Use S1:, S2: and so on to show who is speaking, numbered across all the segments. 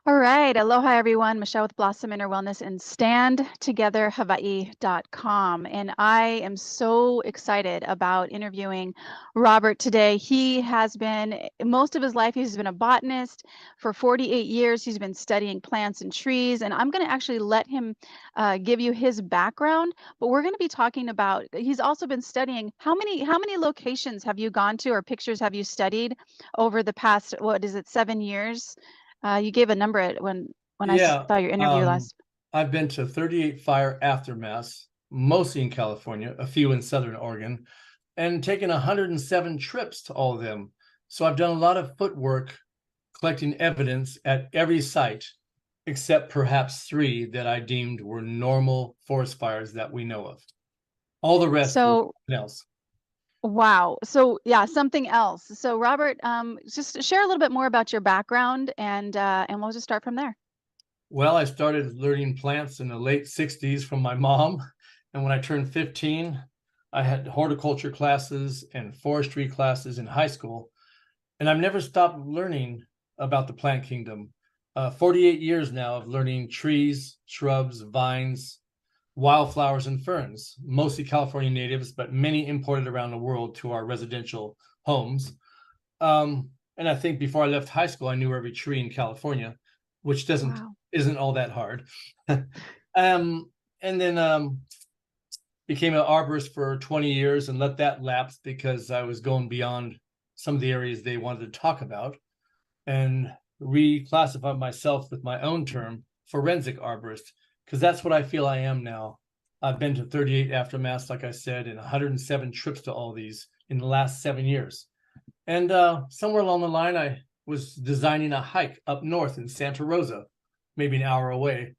S1: All right. Aloha, everyone. Michelle with Blossom Inner Wellness and StandTogetherHawaii.com. And I am so excited about interviewing Robert today. He has been, most of his life, he's been a botanist for 48 years. He's been studying plants and trees. And I'm going to actually let him give you his background. But we're going to be talking about, he's also been studying, how many locations have you gone to or pictures have you studied over the past, what is it, 7 years? You gave a number when I
S2: Yeah,
S1: saw your interview last.
S2: I've been to 38 fire aftermaths, mostly in California, a few in Southern Oregon, and taken 107 trips to all of them. So I've done a lot of footwork collecting evidence at every site, except perhaps three that I deemed were normal forest fires that we know of. All the rest were
S1: So,
S2: something else.
S1: wow. So yeah, something else. So Robert, just share a little bit more about your background and we'll just start from there.
S2: Well, I started learning plants in the late 60s from my mom. And when I turned 15, I had horticulture classes and forestry classes in high school. And I've never stopped learning about the plant kingdom. 48 years now of learning trees, shrubs, vines, wildflowers, and ferns, mostly California natives, but many imported around the world to our residential homes. And I think before I left high school, I knew every tree in California, which
S1: Wow.
S2: isn't all that hard. um, and then became an arborist for 20 years and let that lapse because I was going beyond some of the areas they wanted to talk about, and reclassified myself with my own term, forensic arborist, because that's what I feel I am now. I've been to 38 aftermaths, like I said, and 107 trips to all these in the last 7 years. And somewhere along the line, I was designing a hike up north in Santa Rosa, maybe an hour away.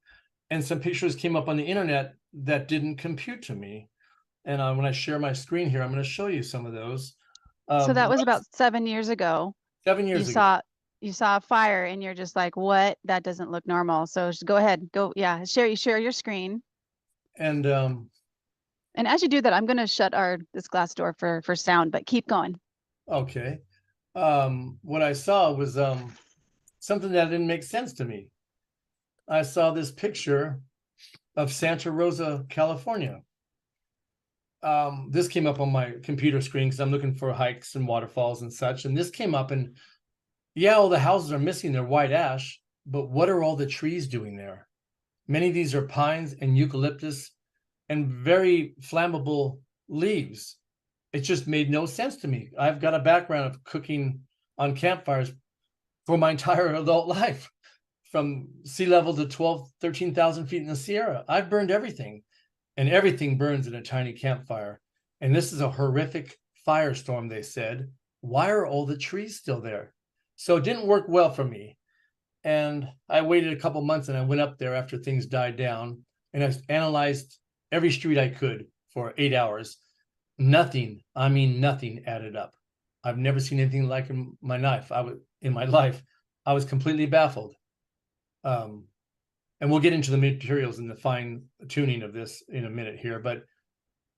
S2: And some pictures came up on the internet that didn't compute to me. And when I share my screen here, I'm going to show you some of those.
S1: So that
S2: Um,
S1: was about 7 years ago.
S2: seven
S1: You
S2: years ago.
S1: saw you saw a fire and you're just like, what? That doesn't look normal. So just go ahead. Go, yeah, share your screen.
S2: And
S1: And as you do that, I'm gonna shut this glass door for sound, but keep going.
S2: okay. What I saw was something that didn't make sense to me. I saw this picture of Santa Rosa, California. This came up on my computer screen because I'm looking for hikes and waterfalls and such. And this came up, and yeah, all the houses are missing their white ash, but what are all the trees doing there? Many of these are pines and eucalyptus and very flammable leaves. It just made no sense to me. I've got a background of cooking on campfires for my entire adult life, from sea level to 12, 13,000 feet in the Sierra. I've burned everything, and everything burns in a tiny campfire. And this is a horrific firestorm, they said. Why are all the trees still there? So it didn't work well for me. And I waited a couple months and I went up there after things died down, and I analyzed every street I could for 8 hours. Nothing, I mean, nothing added up. I've never seen anything like in my life. I was completely baffled. And we'll get into the materials and the fine tuning of this in a minute here. But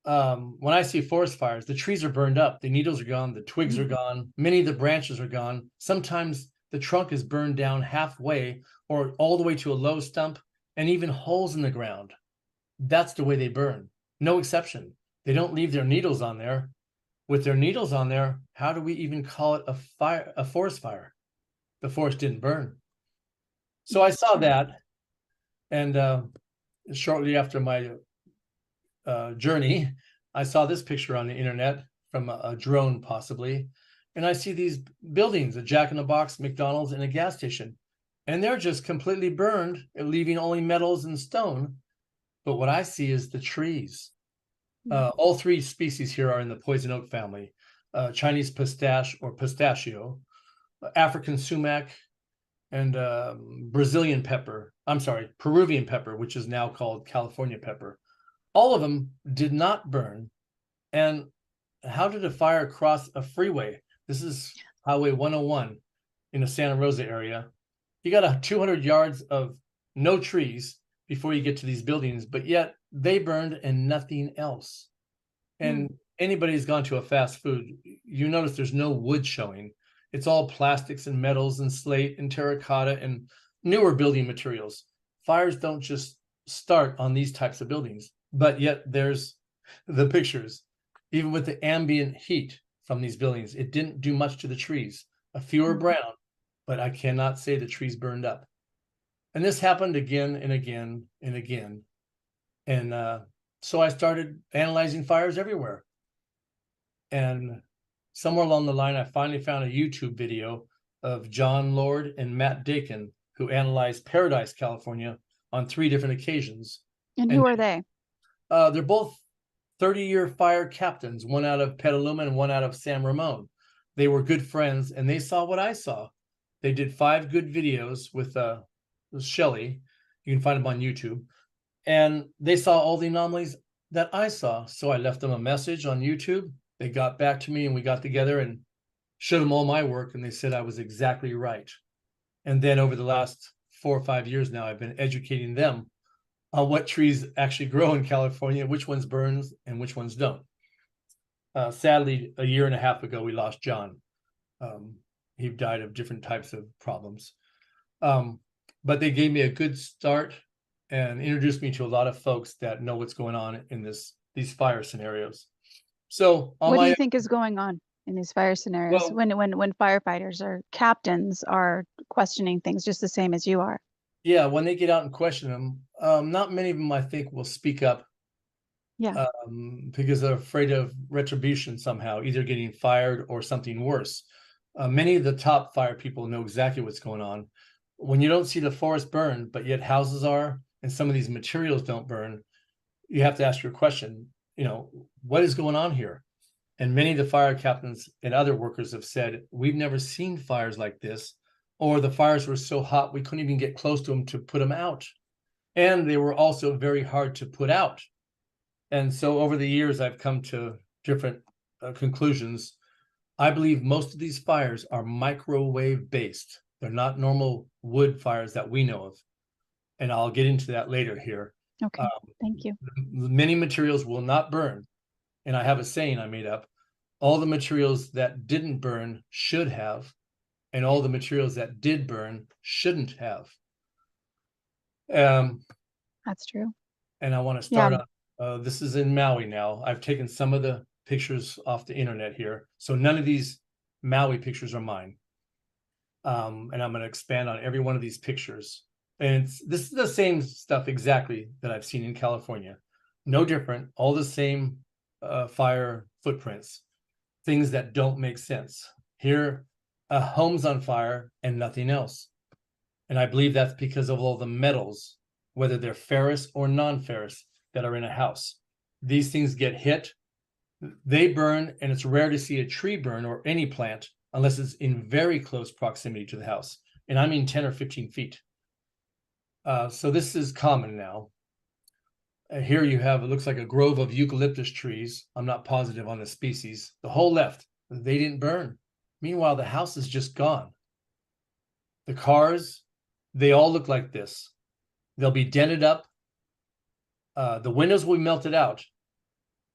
S2: when I see forest fires, the trees are burned up, the needles are gone, the twigs are gone, many of the branches are gone. Sometimes the trunk is burned down halfway or all the way to a low stump, and even holes in the ground. That's the way they burn. No exception. They don't leave their needles on there. With their needles on there, how do we even call it a fire, a forest fire? The forest didn't burn. So I saw that, and shortly after my journey, I saw this picture on the internet from a drone, possibly, and I see these buildings, a Jack in the Box, McDonald's, and a gas station, and they're just completely burned, leaving only metals and stone. But what I see is the trees. All three species here are in the poison oak family: Chinese pistache or pistachio, African sumac, and Brazilian pepper. I'm sorry, Peruvian pepper, which is now called California pepper. All of them did not burn. And how did a fire cross a freeway? This is Highway 101 in the Santa Rosa area. You got 200 yards of no trees before you get to these buildings, but yet they burned and nothing else. And anybody who's gone to a fast food, you notice there's no wood showing. It's all plastics and metals and slate and terracotta and newer building materials. Fires don't just start on these types of buildings, but yet there's the pictures. Even with the ambient heat from these buildings, it didn't do much to the trees. A few are brown, but I cannot say the trees burned up. And this happened again and again and again. And so I started analyzing fires everywhere. And somewhere along the line, I finally found a YouTube video of John Lord and Matt Dakin, who analyzed Paradise, California on 3 different occasions.
S1: And who are they?
S2: They're both 30-year fire captains, one out of Petaluma and one out of San Ramon. They were good friends, and they saw what I saw. They did 5 good videos with Shelley. You can find them on YouTube. And they saw all the anomalies that I saw. So I left them a message on YouTube. They got back to me, and we got together and showed them all my work, and they said I was exactly right. And then over the last 4 or 5 years now, I've been educating them on what trees actually grow in California, which ones burns and which ones don't. Sadly, a year and a half ago, we lost John. He died of different types of problems. But they gave me a good start and introduced me to a lot of folks that know what's going on in these fire scenarios. So
S1: what do you think is going on in these fire scenarios,
S2: well,
S1: when firefighters or captains are questioning things just the same as you are?
S2: Yeah, when they get out and question them, not many of them, I think, will speak up.
S1: Yeah.
S2: Because they're afraid of retribution somehow, either getting fired or something worse. Many of the top fire people know exactly what's going on. When you don't see the forest burn, but yet houses are, and some of these materials don't burn, you have to ask your question, what is going on here? And many of the fire captains and other workers have said, we've never seen fires like this, or the fires were so hot we couldn't even get close to them to put them out. And they were also very hard to put out. And so over the years, I've come to different conclusions. I believe most of these fires are microwave based. They're not normal wood fires that we know of. And I'll get into that later here.
S1: Okay, thank you.
S2: Many materials will not burn. And I have a saying I made up. All the materials that didn't burn should have, and all the materials that did burn shouldn't have.
S1: That's true.
S2: And I want to start on, this is in Maui now. I've taken some of the pictures off the internet here. So none of these Maui pictures are mine. And I'm going to expand on every one of these pictures. And this is the same stuff exactly that I've seen in California. No different, all the same fire footprints, things that don't make sense. Here, a home's on fire and nothing else. And I believe that's because of all the metals, whether they're ferrous or non-ferrous, that are in a house. These things get hit, they burn, and it's rare to see a tree burn or any plant unless it's in very close proximity to the house. And I mean 10 or 15 feet. So this is common now. Here you have, it looks like a grove of eucalyptus trees. I'm not positive on the species. The whole left, they didn't burn. Meanwhile, the house is just gone. The cars, they all look like this. They'll be dented up. The windows will be melted out.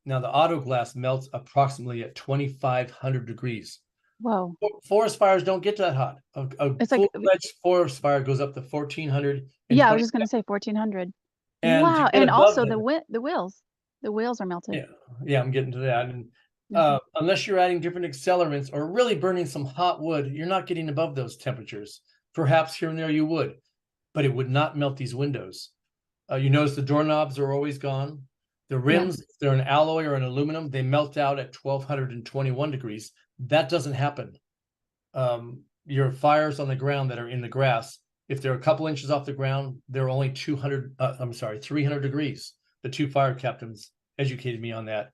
S2: Now, the auto glass melts approximately at 2,500 degrees.
S1: Whoa.
S2: Forest fires don't get that hot. It's full-fledged forest fire goes up to 1,400.
S1: Yeah, I was just going to say 1,400.
S2: And
S1: wow. And also the wheels are melted.
S2: Yeah, I'm getting to that. And unless you're adding different accelerants or really burning some hot wood, you're not getting above those temperatures. Perhaps here and there you would, but it would not melt these windows. You notice the doorknobs are always gone. The rims, if they're an alloy or an aluminum, they melt out at 1,221 degrees. That doesn't happen. Your fires on the ground that are in the grass, if they're a couple inches off the ground, they're only 300 degrees. The 2 fire captains educated me on that.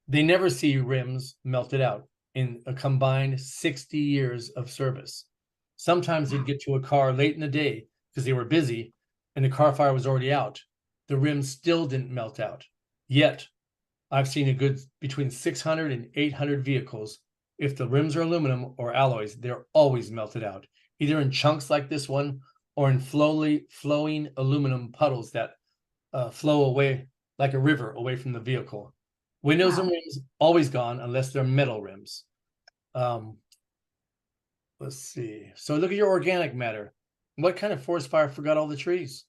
S2: They never see rims melted out in a combined 60 years of service. Sometimes they'd get to a car late in the day because they were busy and the car fire was already out. The rims still didn't melt out. Yet, I've seen a good between 600 and 800 vehicles. If the rims are aluminum or alloys, they're always melted out, either in chunks like this one or in flowing aluminum puddles that flow away like a river away from the vehicle. Windows and rims always gone unless they're metal rims. Let's see. So look at your organic matter. What kind of forest fire forgot all the trees?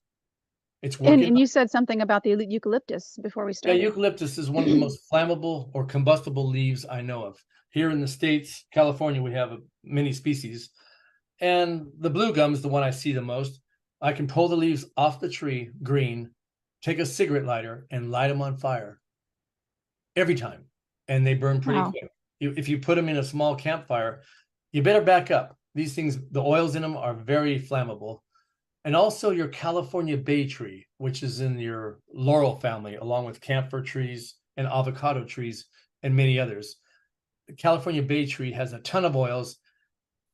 S2: It's
S1: And
S2: working.
S1: you said something about the eucalyptus before we
S2: Yeah,
S1: started.
S2: eucalyptus is one of the most flammable or combustible leaves I know of. Here in the States, California, we have many species. And the blue gum is the one I see the most. I can pull the leaves off the tree, green, take a cigarette lighter and light them on fire every time. And they burn pretty
S1: Wow.
S2: quick. If you put them in a small campfire, you better back up. These things, the oils in them are very flammable. And also your California bay tree, which is in your laurel family, along with camphor trees and avocado trees and many others. The California bay tree has a ton of oils.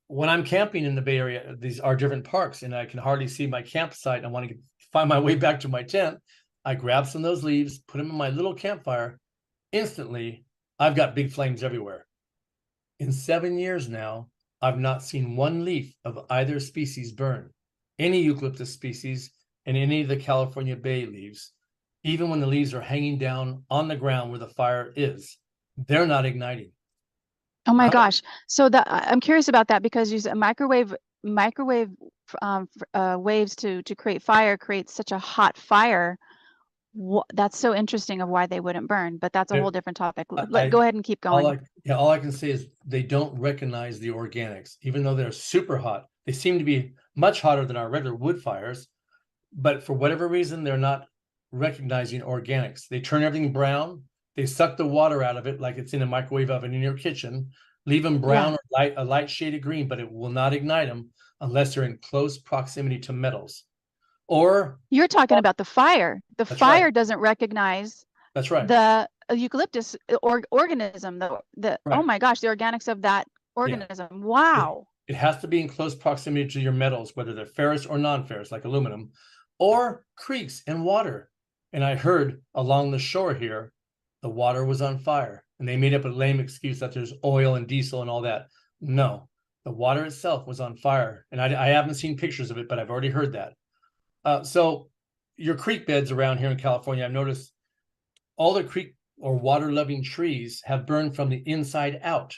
S2: When I'm camping in the Bay Area, these are different parks, and I can hardly see my campsite, and I want to find my way back to my tent. I grab some of those leaves, put them in my little campfire. Instantly, I've got big flames everywhere. In 7 years now, I've not seen one leaf of either species burn. Any eucalyptus species and any of the California bay leaves, even when the leaves are hanging down on the ground where the fire is, they're not igniting.
S1: Oh my
S2: How-
S1: gosh. So I'm curious about that because you said microwave waves to create fire creates such a hot fire. That's so interesting of why they wouldn't burn, but that's a whole different topic.
S2: I
S1: Go ahead and keep going.
S2: all I can say is they don't recognize the organics, even though they're super hot. They seem to be much hotter than our regular wood fires, but for whatever reason, they're not recognizing organics. They turn everything brown. They suck the water out of it like it's in a microwave oven in your kitchen, leave them brown
S1: Yeah.
S2: or a light shade of green, but it will not ignite them unless they're in close proximity to metals. Or
S1: You're talking about the fire. The
S2: that's right.
S1: fire doesn't recognize
S2: That's right.
S1: the eucalyptus organism, the oh
S2: Right.
S1: my gosh, the organics of that
S2: Yeah.
S1: organism. Wow.
S2: It has to be in close proximity to your metals, whether they're ferrous or non-ferrous, like aluminum, or creeks and water. And I heard along the shore here, the water was on fire, and they made up a lame excuse that there's oil and diesel and all that. No, the water itself was on fire, and I haven't seen pictures of it, but I've already heard that. So your creek beds around here in California, I've noticed all the creek or water-loving trees have burned from the inside out.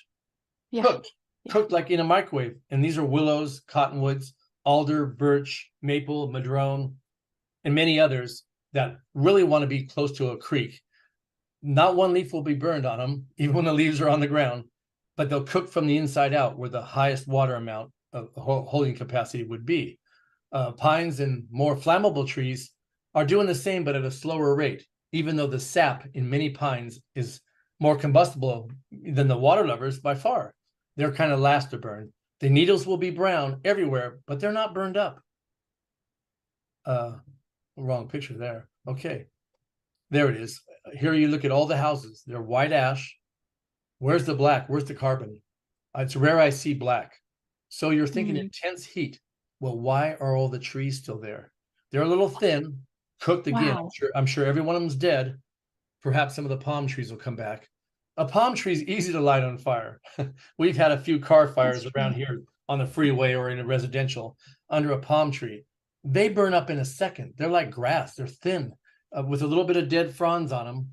S1: Yeah.
S2: Cooked like in a microwave. And these are willows, cottonwoods, alder, birch, maple, madrone, and many others that really want to be close to a creek. Not one leaf will be burned on them, even when the leaves are on the ground, but they'll cook from the inside out where the highest water amount of holding capacity would be. Pines and more flammable trees are doing the same, but at a slower rate, even though the sap in many pines is more combustible than the water lovers by far. They're kind of last to burn. The needles will be brown everywhere, but they're not burned up. Wrong picture there. Okay. There it is. Here you look at all the houses. They're white ash. Where's the black? Where's the carbon? It's rare I see black. So you're thinking intense heat. Well, why are all the trees still there? They're a little thin, cooked again.
S1: Wow.
S2: I'm sure every one of them's dead. Perhaps some of the palm trees will come back. A palm tree is easy to light on fire. We've had a few car fires around here on the freeway or in a residential under a palm tree. They burn up in a second. They're like grass. They're thin with a little bit of dead fronds on them.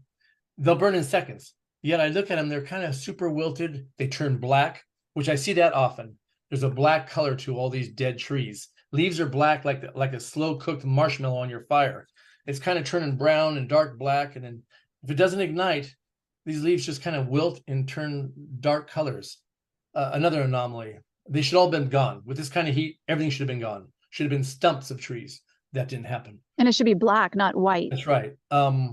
S2: They'll burn in seconds. Yet I look at them, they're kind of super wilted. They turn black, which I see that often. There's a black color to all these dead trees. Leaves are black like a slow cooked marshmallow on your fire. It's kind of turning brown and dark black. And then if it doesn't ignite, these leaves just kind of wilt and turn dark colors. Another anomaly. They should all have been gone. With this kind of heat, everything should have been gone. Should have been stumps of trees. That didn't happen.
S1: And it should be black, not white.
S2: That's right. Out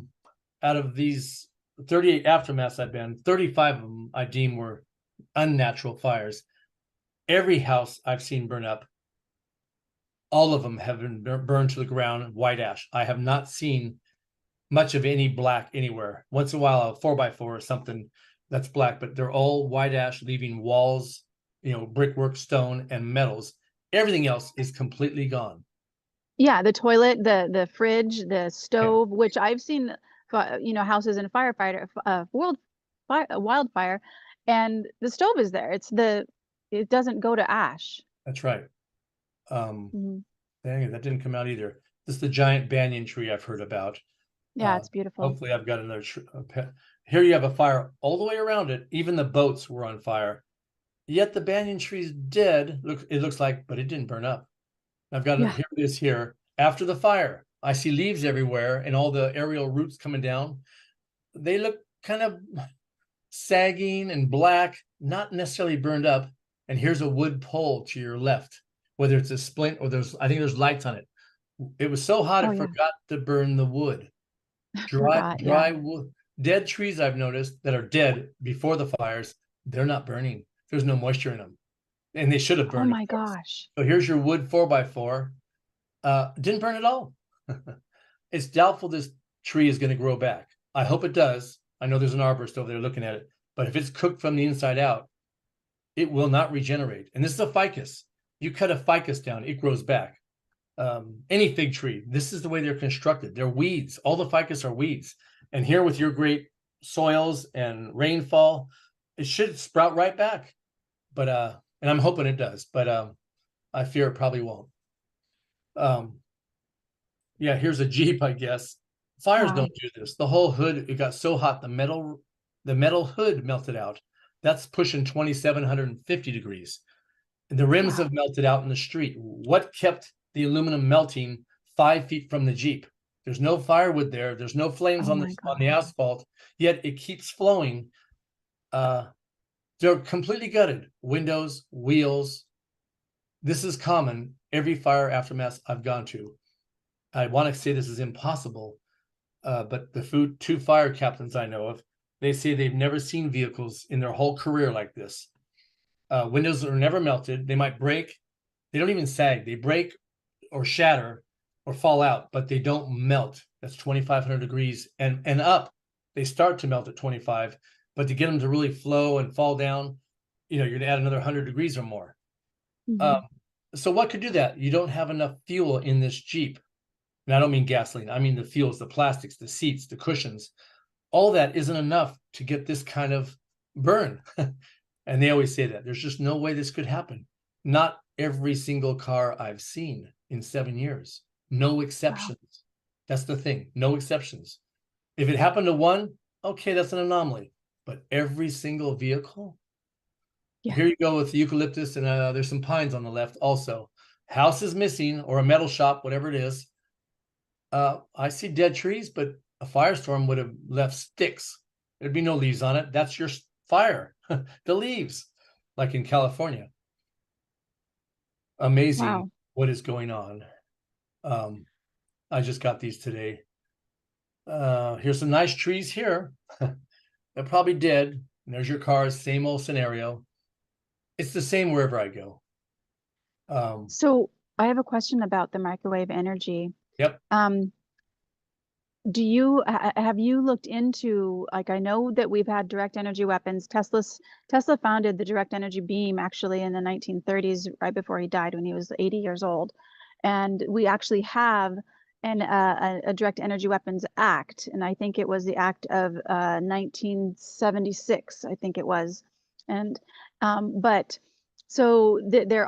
S2: of these 38 aftermaths I've been, 35 of them I deem were unnatural fires. Every house I've seen burn up, all of them have been burned to the ground, white ash. I have not seen much of any black anywhere. Once in a while, a 4x4 or something that's black, but they're all white ash, leaving walls, brickwork, stone, and metals. Everything else is completely gone.
S1: Yeah, the toilet, the fridge, the stove, which I've seen, houses in wildfire, and the stove is there. It doesn't go to ash.
S2: That's right. Dang it, that didn't come out either. This is the giant banyan tree I've heard about.
S1: Yeah, it's beautiful.
S2: Hopefully I've got another here you have a fire all the way around it. Even the boats were on fire. Yet the banyan tree's dead. It looks like, but it didn't burn up. I've got it,
S1: Yeah.
S2: here it is here. After the fire, I see leaves everywhere and all the aerial roots coming down. They look kind of sagging and black, not necessarily burned up. And here's a wood pole to your left, whether it's a splint or I think there's lights on it. It was so hot
S1: Oh,
S2: it
S1: yeah.
S2: forgot to burn the wood.
S1: Forgot. Yeah.
S2: Dry wood. Dead trees I've noticed that are dead before the fires, they're not burning. There's no moisture in them. And they should have
S1: Oh
S2: burned, of
S1: my
S2: course.
S1: gosh.
S2: So here's your wood 4x4. Didn't burn at all. It's doubtful this tree is going to grow back. I hope it does. I know there's an arborist over there looking at it, but if it's cooked from the inside out, it will not regenerate. And this is a ficus. You cut a ficus down, it grows back. Any fig tree, this is the way they're constructed. They're weeds. All the ficus are weeds. And here with your great soils and rainfall, it should sprout right back. But and I'm hoping it does, but I fear it probably won't. Yeah, here's a Jeep, I guess. Fires
S1: Wow.
S2: don't do this. The whole hood, it got so hot, the metal hood melted out. That's pushing 2,750 degrees. And the rims
S1: Wow.
S2: have melted out in the street. What kept the aluminum melting 5 feet from the Jeep? There's no firewood there. There's no flames
S1: Oh
S2: on
S1: my
S2: the
S1: God.
S2: asphalt, yet it keeps flowing. They're completely gutted. Windows, wheels. This is common every fire aftermath I've gone to. I want to say this is impossible, but the two fire captains I know of, they say they've never seen vehicles in their whole career like this. Windows are never melted. They might break. They don't even sag. They break or shatter or fall out, but they don't melt. That's 2,500 degrees and up. They start to melt at 25, but to get them to really flow and fall down, you're going to add another 100 degrees or more.
S1: Mhm.
S2: So what could do that? You don't have enough fuel in this Jeep. And I don't mean gasoline. I mean the fuels, the plastics, the seats, the cushions. All that isn't enough to get this kind of burn. And they always say that. There's just no way this could happen. Not every single car I've seen in 7 years. No exceptions.
S1: Wow.
S2: That's the thing. No exceptions. If it happened to one, okay, that's an anomaly. But every single vehicle?
S1: Yeah.
S2: Here you go with the eucalyptus, and there's some pines on the left also. House is missing, or a metal shop, whatever it is. I see dead trees, but a firestorm would have left sticks. There'd be no leaves on it. That's your fire, the leaves, like in California. Amazing
S1: Wow.
S2: what is going on. I just got these today. Here's some nice trees here. They're probably dead. And there's your cars, same old scenario. It's the same wherever I go.
S1: So I have a question about the microwave energy.
S2: Yep.
S1: Do you have you looked into, like, I know that we've had direct energy weapons. Tesla founded the direct energy beam actually in the 1930s, right before he died when he was 80 years old. And we actually have a direct energy weapons act, and I think it was the act of 1976, I think it was. And but so there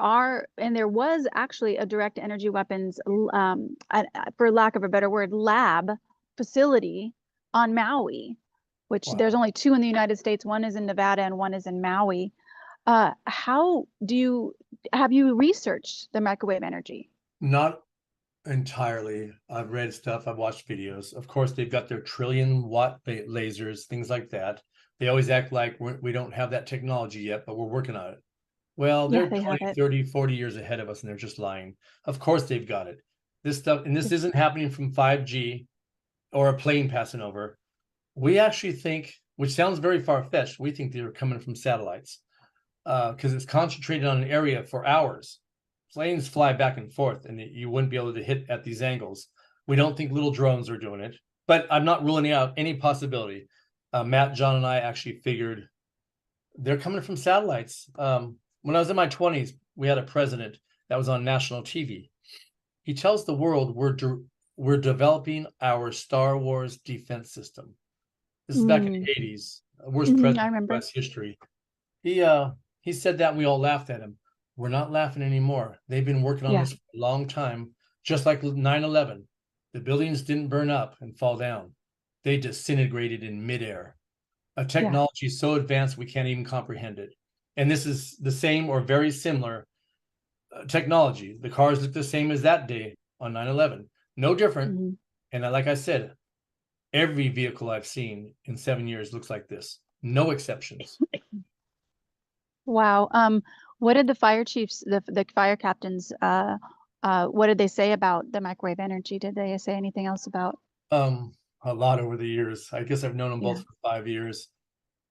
S1: was actually a direct energy weapons, for lack of a better word, lab facility on Maui, which there's
S2: Wow.
S1: only two in the United States. One is in Nevada and one is in Maui. Have you researched the microwave energy?
S2: Not entirely. I've read stuff, I've watched videos. Of course, they've got their trillion-watt lasers, things like that. They always act like we don't have that technology yet, but we're working on it. Well,
S1: Yeah,
S2: they're
S1: they have
S2: 20,
S1: it.
S2: 30, 40 years ahead of us, and they're just lying. Of course, they've got it. This stuff, and this isn't happening from 5G or a plane passing over. We actually think, which sounds very far-fetched, we think they're coming from satellites because it's concentrated on an area for hours. Planes fly back and forth, and you wouldn't be able to hit at these angles. We don't think little drones are doing it, but I'm not ruling out any possibility. Matt, John, and I actually figured they're coming from satellites. When I was in my 20s, we had a president that was on national TV. He tells the world we're developing our Star Wars defense system. This is back in
S1: Mm.
S2: the 80s. Worst
S1: I
S2: president in
S1: remember.
S2: U.S. history. He said that, and we all laughed at him. We're not laughing anymore. They've been working on
S1: Yeah.
S2: this for a long time, just like 9/11. The buildings didn't burn up and fall down. They disintegrated in midair. A technology so advanced we can't even comprehend it. And this is the same or very similar technology. The cars look the same as that day on 9/11. No different.
S1: Mhm.
S2: And like I said, every vehicle I've seen in 7 years looks like this. No exceptions.
S1: Wow. What did the fire chiefs, the fire captains, what did they say about the microwave energy? Did they say anything else about?
S2: A lot over the years. I guess I've known them
S1: Yeah.
S2: both for 5 years.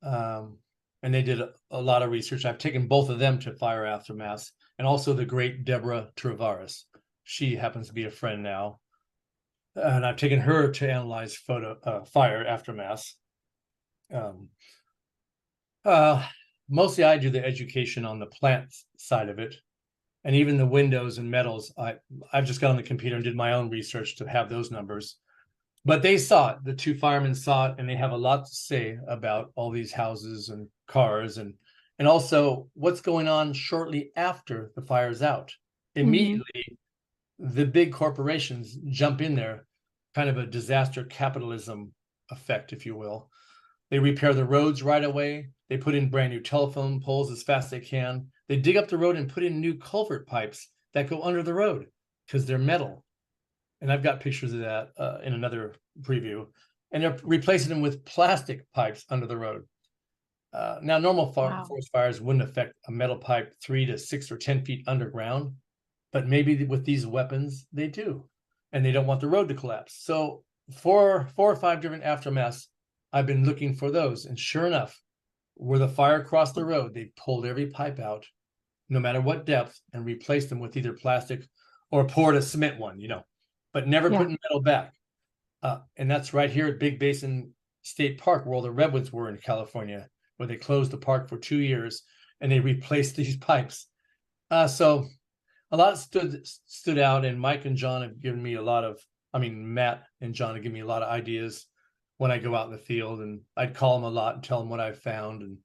S2: And they did a lot of research. I've taken both of them to fire aftermaths, and also the great Deborah Travaris. She happens to be a friend now, and I've taken her to analyze fire aftermaths. Um, uh, Mostly I do the education on the plant side of it, and even the windows and metals. I've just got on the computer and did my own research to have those numbers. But they saw it. The two firemen saw it, and they have a lot to say about all these houses and cars, and also what's going on shortly after the fire's out.
S1: Hmm.
S2: Immediately, the big corporations jump in there, kind of a disaster capitalism effect, if you will. They repair the roads right away. They put in brand new telephone poles as fast as they can. They dig up the road and put in new culvert pipes that go under the road because they're metal. And I've got pictures of that in another preview. And they're replacing them with plastic pipes under the road. Now, normal
S1: Wow.
S2: forest fires wouldn't affect a metal pipe 3 to 6 or 10 feet underground, but maybe with these weapons they do, and they don't want the road to collapse. So four or five different aftermaths, I've been looking for those, and sure enough, where the fire crossed the road, they pulled every pipe out, no matter what depth, and replaced them with either plastic or poured a cement one, but never
S1: Yeah.
S2: putting metal back. And that's right here at Big Basin State Park, where all the redwoods were in California, where they closed the park for 2 years and they replaced these pipes. So a lot stood out, and Mike and John have given me a lot of, Matt and John have given me a lot of ideas when I go out in the field, and I'd call them a lot and tell them what I've found. And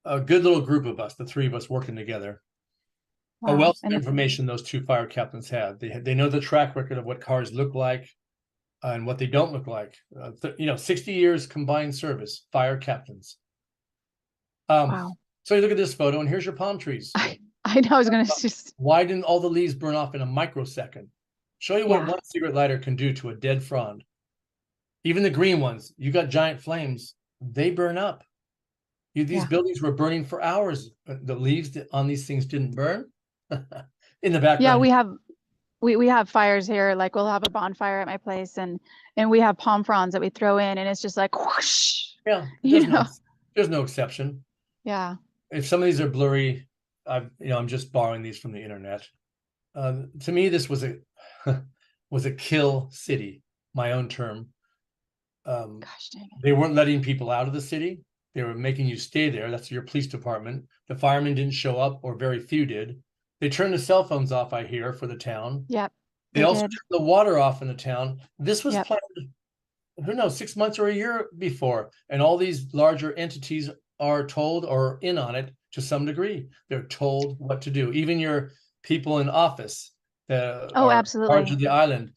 S2: a good little group of us, the three of us working together. A
S1: Wow.
S2: wealth of information those two fire captains have. They know the track record of what cars look like and what they don't look like. 60 years combined service, fire captains.
S1: Wow.
S2: So you look at this photo, and here's your palm trees.
S1: I know I was going to just,
S2: Why didn't all the leaves burn off in a microsecond? Show you what
S1: yeah.
S2: one cigarette lighter can do to a dead frond. Even the green ones, you got giant flames, they burn up. These
S1: Yeah.
S2: buildings were burning for hours. The leaves on these things didn't burn. In the
S1: Yeah,
S2: background.
S1: we have fires here. Like we'll have a bonfire at my place, and we have palm fronds that we throw in, and it's just like whoosh,
S2: Yeah,
S1: you know.
S2: there's no exception.
S1: Yeah.
S2: If some of these are blurry, I'm just borrowing these from the internet. To me, this was a was a kill city, my own term.
S1: Gosh dang it.
S2: They weren't letting people out of the city. They were making you stay there. That's your police department. The firemen didn't show up, or very few did. They turned the cell phones off, I hear, for the town.
S1: Yep.
S2: They
S1: They
S2: also
S1: did.
S2: turned the water off in the town. This was
S1: Yep.
S2: planned, who knows, 6 months or a year before. And all these larger entities are told or in on it to some degree. They're told what to do. Even your people in office that
S1: Oh,
S2: are in charge
S1: absolutely.
S2: of the island,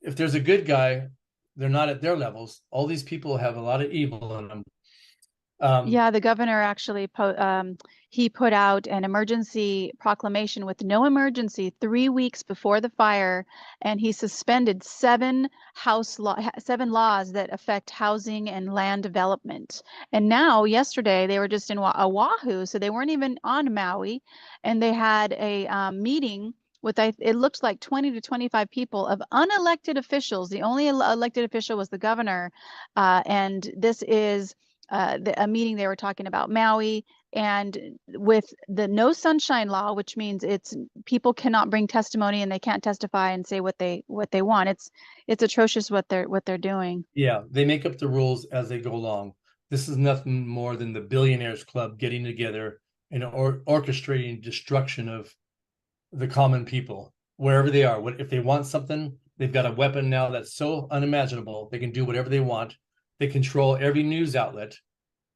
S2: if there's a good guy, they're not at their levels. All these people have a lot of evil in them.
S1: Yeah, the governor actually he put out an emergency proclamation with no emergency 3 weeks before the fire, and he suspended seven laws that affect housing and land development. And now, yesterday, they were just in Oahu, so they weren't even on Maui, and they had a meeting with it looked like 20 to 25 people of unelected officials. The only elected official was the governor, and this is a meeting they were talking about Maui, and with the no sunshine law, which means it's people cannot bring testimony and they can't testify and say what they want. It's atrocious what they're doing.
S2: Yeah, they make up the rules as they go along. This is nothing more than the billionaires club getting together and orchestrating destruction of the common people wherever they are. If they want something, they've got a weapon now that's so unimaginable. They can do whatever they want. They control every news outlet.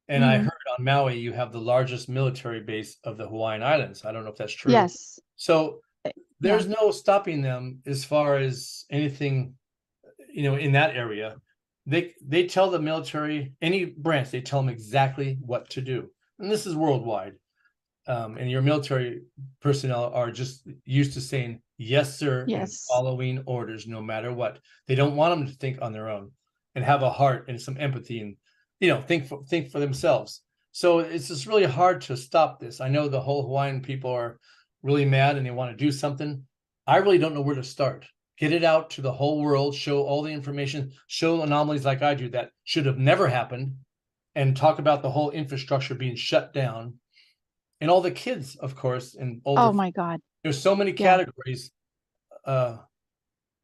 S2: And I
S1: Hmm.
S2: heard on Maui, you have the largest military base of the Hawaiian Islands. I don't know if that's true.
S1: Yes.
S2: So
S1: Yeah.
S2: there's no stopping them as far as anything, in that area. They tell the military, any branch, they tell them exactly what to do. And this is worldwide. And your military personnel are just used to saying yes sir and
S1: Yes.
S2: following orders no matter what. They don't want them to think on their own and have a heart and some empathy and, you know, think for themselves. So it's just really hard to stop this. I know the whole Hawaiian people are really mad and they want to do something. I really don't know where to start. Get it out to the whole world, show all the information, show anomalies like I do that should have never happened, and talk about the whole infrastructure being shut down. And all the kids, of course, and older.
S1: Oh my God.
S2: There's so many
S1: Yeah.
S2: categories.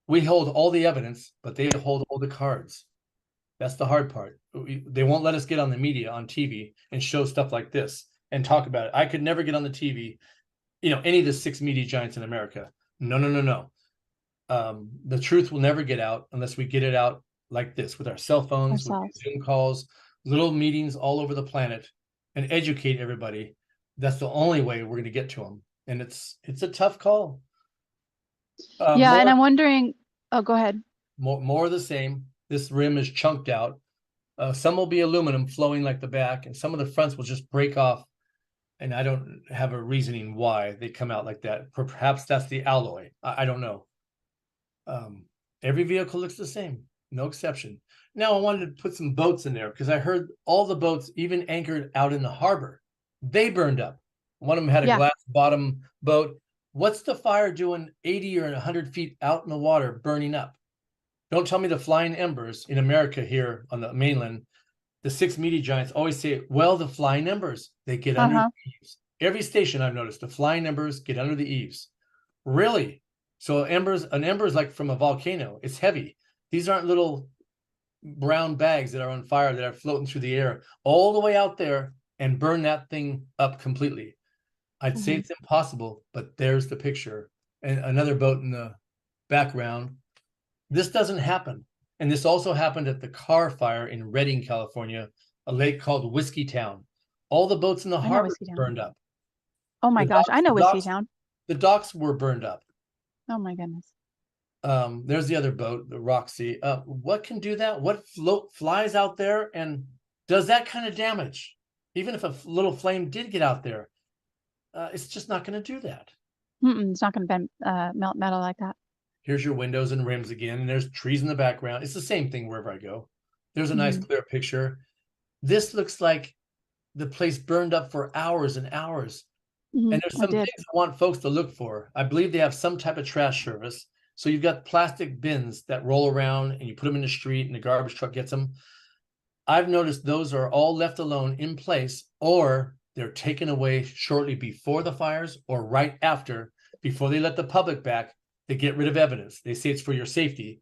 S2: We hold all the evidence, but they hold all the cards. That's the hard part. They won't let us get on the media, on TV, and show stuff like this and talk about it. I could never get on the TV, you know, any of the 6 media giants in America. No. The truth will never get out unless we get it out like this with our cell phones, with Zoom calls, little meetings all over the planet, and educate everybody. That's the only way we're going to get to them, and it's a tough call.
S1: Yeah, and I'm wondering. Oh, go ahead.
S2: More of the same. This rim is chunked out. Some will be aluminum flowing like the back, and some of the fronts will just break off. And I don't have a reasoning why they come out like that. Perhaps that's the alloy. I don't know. Every vehicle looks the same, no exception. Now I wanted to put some boats in there because I heard all the boats, even anchored out in the harbor, they burned up. One of them had a glass bottom boat. What's the fire doing 80 or 100 feet out in the water burning up? Don't tell me the flying embers in America here on the mainland. The 6 media giants always say, well, the flying embers, they get under the eaves. Every station I've noticed, the flying embers get under the eaves. Really? So an ember is like from a volcano. It's heavy. These aren't little brown bags that are on fire that are floating through the air all the way out there and burn that thing up completely. I'd say it's impossible, but there's the picture. And another boat in the background. This doesn't happen. And this also happened at the car fire in Redding, California, a lake called Whiskey Town. All the boats in the harbor burned up.
S1: Oh my gosh, I know Whiskey Town.
S2: The docks were burned up.
S1: Oh my goodness.
S2: There's the other boat, the Roxy. What can do that? What flies out there and does that kind of damage? Even if a little flame did get out there, it's just not going to do that.
S1: It's not going to melt metal like that.
S2: Here's your windows and rims again, and there's trees in the background. It's the same thing wherever I go. There's a nice clear picture. This looks like the place burned up for hours and hours. And there's some things I want folks to look for. I believe they have some type of trash service. So you've got plastic bins that roll around and you put them in the street and the garbage truck gets them. I've noticed those are all left alone in place, or they're taken away shortly before the fires or right after, before they let the public back. They get rid of evidence. They say it's for your safety.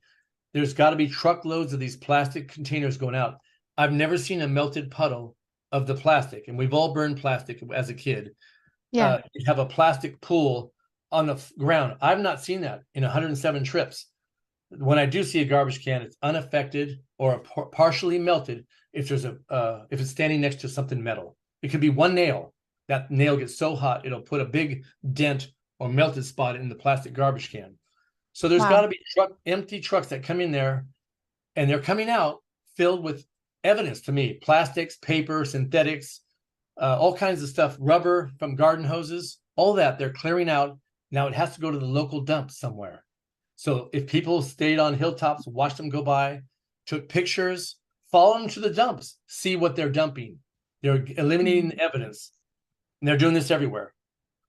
S2: There's got to be truckloads of these plastic containers going out. I've never seen a melted puddle of the plastic, and we've all burned plastic as a kid. You have a plastic pool on the ground. I've not seen that in 107 trips. When I do see a garbage can, it's unaffected or partially melted. If it's standing next to something metal, it could be one nail. That nail gets so hot it'll put a big dent or melted spot in the plastic garbage can. So there's got to be empty trucks that come in there, and they're coming out filled with evidence to me: plastics, paper, synthetics, all kinds of stuff, rubber from garden hoses, all that they're clearing out. Now it has to go to the local dump somewhere. So if people stayed on hilltops, watched them go by, took pictures, follow them to the dumps, see what they're dumping. They're eliminating evidence, and they're doing this everywhere.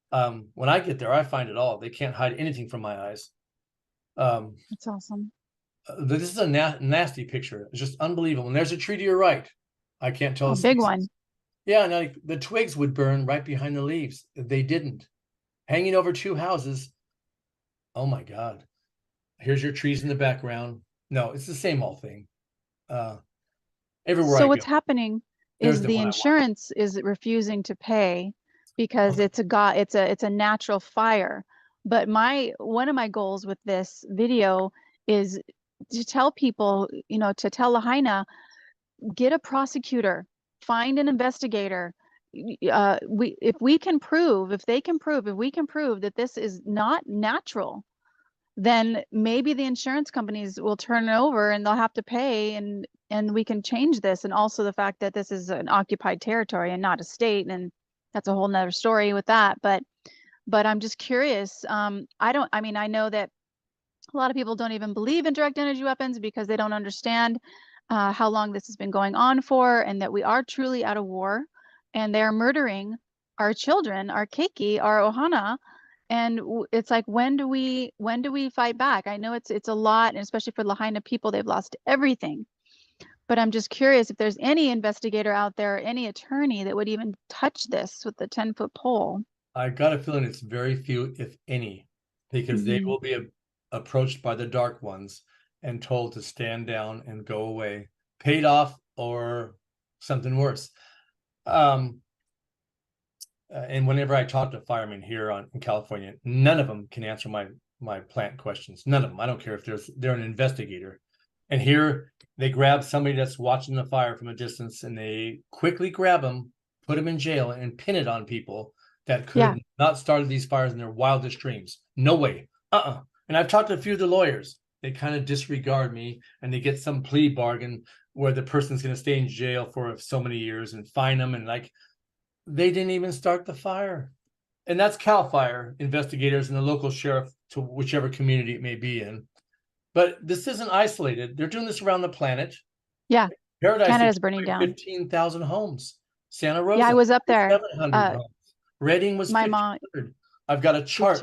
S2: When I get there, I find it all. They can't hide anything from my eyes.
S1: That's awesome.
S2: This is a nasty picture. It's just unbelievable. And there's a tree to your right. I can't tell.
S1: A big one.
S2: Yeah, and the twigs would burn right behind the leaves. They didn't. Hanging over 2 houses. Oh my God. Here's your trees in the background. No, it's the same old thing. Everywhere.
S1: So what's happening is the insurance is refusing to pay because it's a natural fire. But one of my goals with this video is to tell people, to tell Lahaina, get a prosecutor, find an investigator. If we can prove that this is not natural, then maybe the insurance companies will turn it over and they'll have to pay, and we can change this. And also the fact that this is an occupied territory and not a state, and that's a whole nother story with that. But I'm just curious. I mean, I know that a lot of people don't even believe in direct energy weapons because they don't understand how long this has been going on for, and that we are truly at a war, and they're murdering our children, our keiki, our ohana. And it's like, when do we fight back? I know it's a lot, and especially for Lahaina people, they've lost everything. But I'm just curious if there's any investigator out there, any attorney that would even touch this with the 10-foot pole.
S2: I got a feeling it's very few, if any, because they will be approached by the dark ones and told to stand down and go away, paid off or something worse. And whenever I talk to firemen here in California, none of them can answer my plant questions. None of them. I don't care if they're an investigator. And here they grab somebody that's watching the fire from a distance, and they quickly grab them, put them in jail, and pin it on people that could not started these fires in their wildest dreams. No way. And I've talked to a few of the lawyers. They kind of disregard me, and they get some plea bargain where the person's going to stay in jail for so many years and fine them. And like, they didn't even start the fire. And that's CAL FIRE investigators and the local sheriff to whichever community it may be in. But this isn't isolated. They're doing this around the planet.
S1: Yeah.
S2: Paradise
S1: Canada's burning down.
S2: 15,000 homes. Santa Rosa.
S1: Yeah, I was up there.
S2: 700 homes. Redding was 1,500. I've got a chart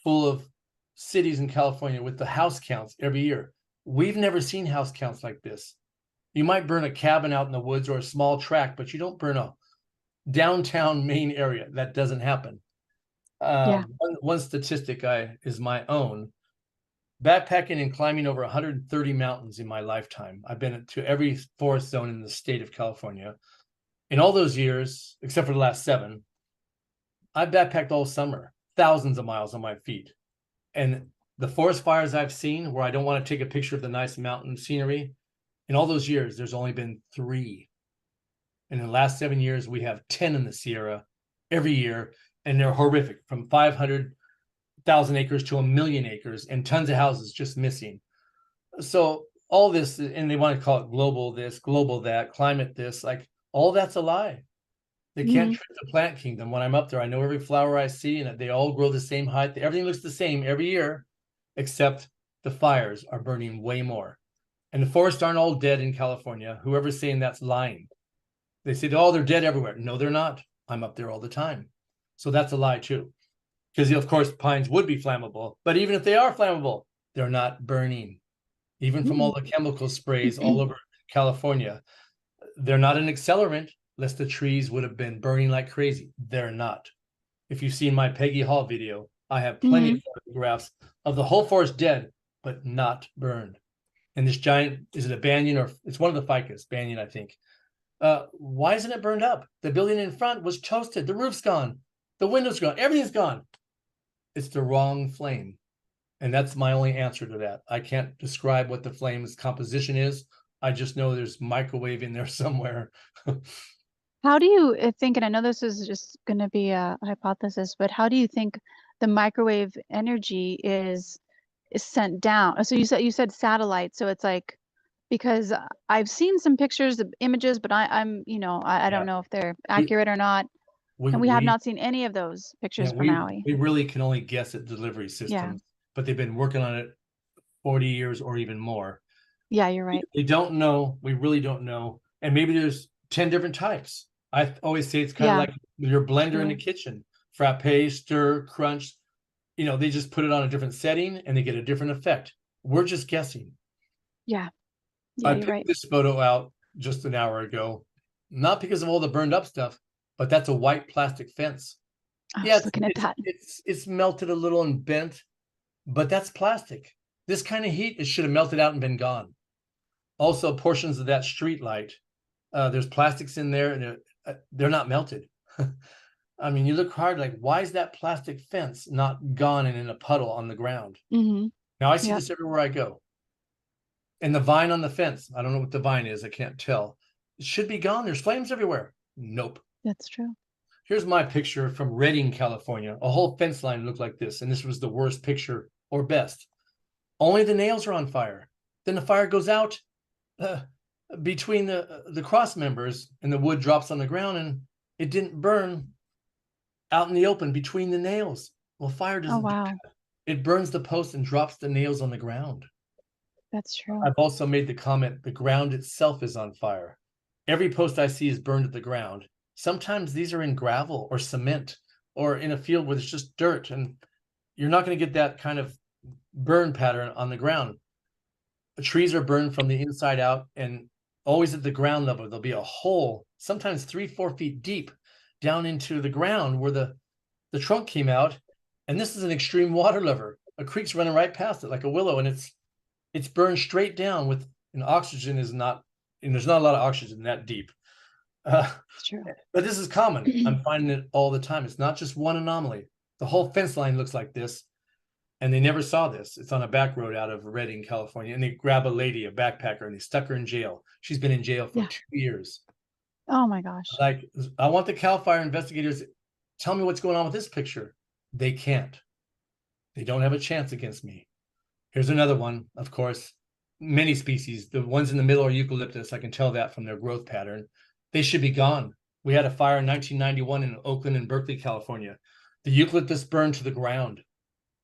S2: full of cities in California with the house counts every year. We've never seen house counts like this. You might burn a cabin out in the woods or a small tract, but you don't burn a downtown main area. That doesn't happen. One statistic is my own. Backpacking and climbing over 130 mountains in my lifetime. I've been to every forest zone in the state of California. In all those years, except for the last 7, I've backpacked all summer, thousands of miles on my feet. And the forest fires I've seen where I don't want to take a picture of the nice mountain scenery, in all those years, there's only been 3. And in the last 7 years, we have 10 in the Sierra every year, and they're horrific, from 500,000 acres to 1 million acres, and tons of houses just missing. So all this, and they want to call it global this, global that, climate this, like all that's a lie. They can't trick the plant kingdom. When I'm up there, I know every flower I see, and they all grow the same height. Everything looks the same every year, except the fires are burning way more. And the forests aren't all dead in California. Whoever's saying that's lying. They say, oh, they're dead everywhere. No, they're not. I'm up there all the time. So that's a lie too. Because, of course, pines would be flammable. But even if they are flammable, they're not burning. Even from all the chemical sprays all over California, they're not an accelerant, lest the trees would have been burning like crazy. They're not. If you've seen my Peggy Hall video, I have plenty of photographs of the whole forest dead, but not burned. And this giant, is it a banyan, or it's one of the ficus, banyan, I think. Why isn't it burned up? The building in front was toasted. The roof's gone. The window's gone. Everything's gone. It's the wrong flame. And that's my only answer to that. I can't describe what the flame's composition is. I just know there's microwave in there somewhere.
S1: How do you think, and I know this is just going to be a hypothesis, but how do you think the microwave energy is sent down? So you said satellite. So it's like, because I've seen some pictures of images, but I don't know if they're accurate or not. And we have not seen any of those pictures from Maui.
S2: We really can only guess at delivery systems, but they've been working on it 40 years or even more.
S1: Yeah, you're right.
S2: We don't know. We really don't know. And maybe there's 10 different types. I always say it's kind of like your blender in the kitchen. Frappe, stir, crunch. They just put it on a different setting and they get a different effect. We're just guessing.
S1: Yeah.
S2: I picked this photo out just an hour ago, not because of all the burned up stuff, but that's a white plastic fence.
S1: I was looking at that.
S2: It's melted a little and bent, but that's plastic. This kind of heat, it should have melted out and been gone. Also, portions of that street light, there's plastics in there, and they're not melted. I mean, you look hard, like, why is that plastic fence not gone and in a puddle on the ground? Now, I see this everywhere I go. And the vine on the fence, I don't know what the vine is. I can't tell. It should be gone. There's flames everywhere. Nope.
S1: That's true.
S2: Here's my picture from Redding, California. A whole fence line looked like this. And this was the worst picture, or best. Only the nails are on fire. Then the fire goes out between the cross members, and the wood drops on the ground, and It didn't burn out in the open between the nails. Well, fire
S1: Oh,
S2: doesn't do
S1: wow.
S2: that. It burns the post and drops the nails on the ground.
S1: That's true.
S2: I've also made the comment, the ground itself is on fire. Every post I see is burned at the ground. Sometimes these are in gravel or cement or in a field where there's just dirt, and you're not going to get that kind of burn pattern on the ground. The trees are burned from the inside out, and always at the ground level, there'll be a hole, sometimes 3-4 feet deep down into the ground where the trunk came out. And this is an extreme water lever. A creek's running right past it like a willow, and it's burned straight down with, and oxygen is not, and there's not a lot of oxygen that deep.
S1: It's true.
S2: But this is common. I'm finding it all the time. It's not just one anomaly. The whole fence line looks like this, and they never saw this. It's on a back road out of Redding, California, and they grab a lady, a backpacker, and they stuck her in jail. She's been in jail for
S1: Yeah.
S2: 2 years.
S1: Oh my gosh.
S2: Like, I want the CAL FIRE investigators, tell me what's going on with this picture. They can't. They don't have a chance against me. Here's another one, of course. Many species, the ones in the middle are eucalyptus. I can tell that from their growth pattern. They should be gone. We had a fire in 1991 in Oakland and Berkeley, California. The eucalyptus burned to the ground.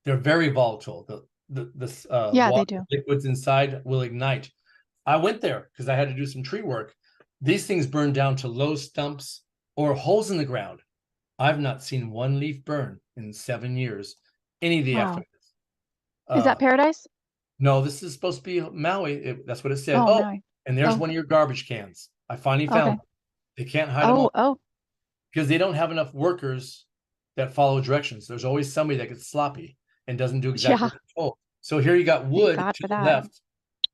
S2: They're very volatile.
S1: Yeah, they
S2: water
S1: do.
S2: liquids inside will ignite. I went there because I had to do some tree work. These things burn down to low stumps or holes in the ground. I've not seen one leaf burn in 7 years. Any of the
S1: Wow.
S2: aftermath.
S1: Is that paradise?
S2: No, this is supposed to be Maui. That's what it said.
S1: Oh,
S2: Oh,
S1: Maui.
S2: and there's
S1: Oh,
S2: one of your garbage cans. I finally found
S1: okay.
S2: them. They can't hide them all
S1: Oh,
S2: because they don't have enough workers that follow directions. There's always somebody that gets sloppy and doesn't do exactly
S1: yeah.
S2: what they're told. So here you got
S1: Thank
S2: wood
S1: God
S2: to
S1: for
S2: the
S1: that.
S2: left.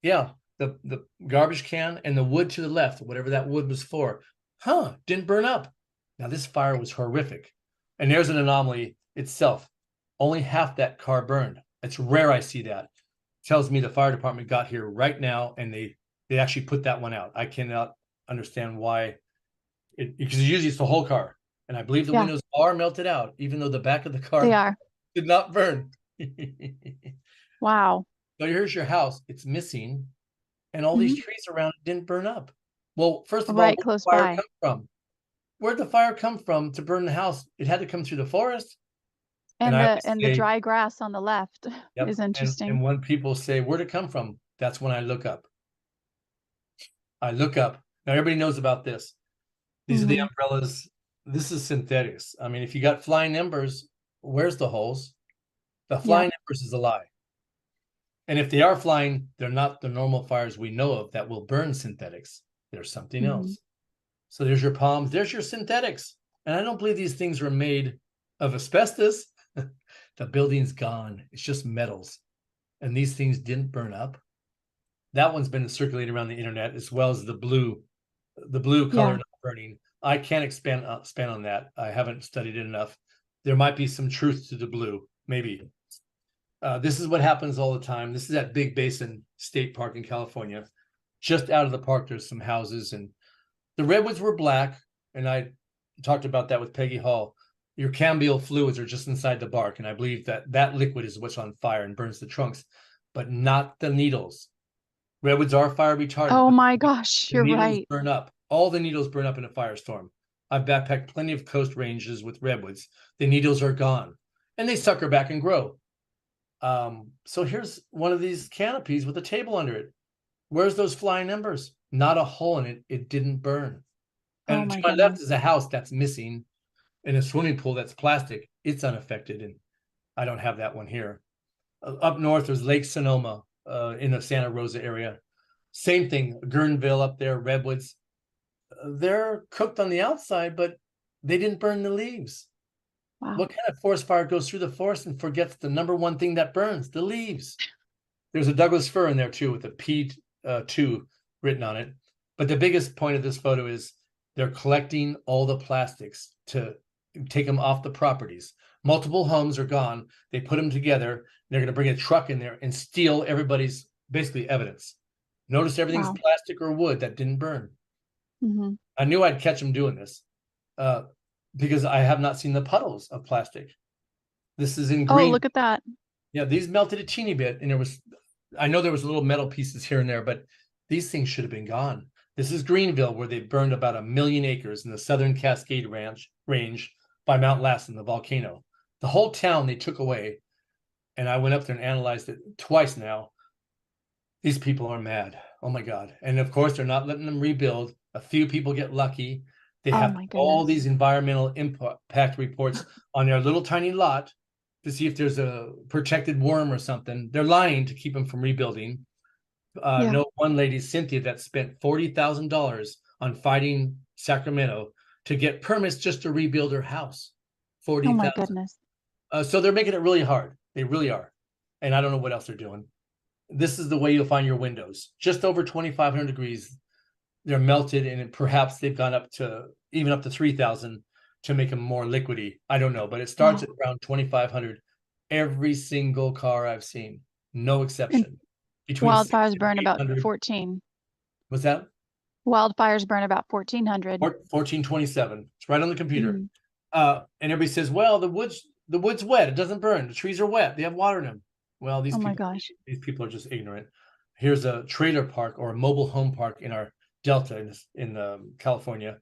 S2: Yeah, the garbage can and the wood to the left, whatever that wood was for. Didn't burn up. Now this fire was horrific. And there's an anomaly itself. Only half that car burned. It's rare I see that. Tells me the fire department got here right now and they actually put that one out. I cannot understand why, because usually it's the whole car. And I believe the
S1: Yeah,
S2: windows are melted out, even though the back of the
S1: they
S2: car
S1: are.
S2: did not burn.
S1: Wow.
S2: So here's your house. It's missing, and all
S1: hmm
S2: these trees around it didn't burn up. Well, first of all,
S1: Right
S2: where'd
S1: close
S2: the fire
S1: by.
S2: come from? Where'd the fire come from to burn the house? It had to come through the forest. And
S1: And
S2: I
S1: the
S2: always
S1: and the
S2: say,
S1: dry grass on the left
S2: yep.
S1: is
S2: And
S1: interesting.
S2: when people say, where'd it come from? That's when I look up. I look up. Now everybody knows about this. These are the
S1: hmm
S2: umbrellas. This is synthetics. I mean, if you got flying embers, where's the holes? The
S1: Yep.
S2: flying embers is a lie. And if they are flying, they're not the normal fires we know of that will burn synthetics. There's something
S1: hmm
S2: else. So there's your palms, there's your synthetics. And I don't believe these things were made of asbestos. The building's gone. It's just metals. And these things didn't burn up. That one's been circulating around the internet, as well as the blue color
S1: Yeah.
S2: not burning. I can't expand on that. I haven't studied it enough. There might be some truth to the blue, maybe. This is what happens all the time. This is at Big Basin State Park in California. Just out of the park, there's some houses, and the redwoods were black. And I talked about that with Peggy Hall. Your cambial fluids are just inside the bark, and I believe that liquid is what's on fire and burns the trunks, but not the needles. Redwoods are fire retardant,
S1: Oh
S2: but
S1: my gosh,
S2: the
S1: you're
S2: needles
S1: right.
S2: burn up. All the needles burn up in a firestorm. I've backpacked plenty of coast ranges with redwoods. The needles are gone, and they sucker back and grow. So here's one of these canopies with a table under it. Where's those flying embers? Not a hole in it. It didn't burn.
S1: Oh
S2: And to
S1: my
S2: my left
S1: goodness.
S2: is a house that's missing, and a swimming pool that's plastic. It's unaffected, and I don't have that one here. Up north, there's Lake Sonoma in the Santa Rosa area. Same thing, Guerneville up there, redwoods. They're cooked on the outside, but they didn't burn the leaves.
S1: Wow.
S2: What kind of forest fire goes through the forest and forgets the number one thing that burns? The leaves. There's a Douglas fir in there too with a P2 written on it. But the biggest point of this photo is they're collecting all the plastics to take them off the properties. Multiple homes are gone. They put them together. They're going to bring a truck in there and steal everybody's basically evidence. Notice everything's
S1: Wow.
S2: plastic or wood that didn't burn.
S1: hmm
S2: I knew I'd catch them doing this because I have not seen the puddles of plastic. This is in
S1: Oh,
S2: green.
S1: look at that.
S2: Yeah, these melted a teeny bit, and I know there was little metal pieces here and there, but these things should have been gone. This is Greenville, where they burned about 1 million acres in the southern Cascade Range by Mount Lassen, the volcano. The whole town they took away, and I went up there and analyzed it twice now. These people are mad. Oh my God. And of course, they're not letting them rebuild. A few people get lucky. They
S1: Oh
S2: have
S1: my
S2: all
S1: goodness.
S2: these environmental impact reports on their little tiny lot to see if there's a protected worm or something. They're lying to keep them from rebuilding.
S1: Yeah.
S2: No, one lady, Cynthia, that spent $40,000 on fighting Sacramento to get permits just to rebuild her house.
S1: Oh my
S2: 40,000.
S1: goodness.
S2: So they're making it really hard. They really are. And I don't know what else they're doing. This is the way you'll find your windows. Just over 2,500 degrees, they're melted, and perhaps they've gone up to even up to 3,000 to make them more liquidy. I don't know, but it starts
S1: Wow.
S2: at around 2,500. Every single car I've seen, no
S1: And
S2: exception. Between 6
S1: wildfires
S2: and
S1: burn about
S2: 800.
S1: 14.
S2: What's that?
S1: Wildfires burn about 1,400.
S2: 1427. It's right on the computer.
S1: Mhm.
S2: And everybody says, well, the wood's wet. It doesn't burn. The trees are wet. They have water in them. Well,
S1: Oh my gosh.
S2: these people are just ignorant. Here's a trailer park or a mobile home park in our Delta in California.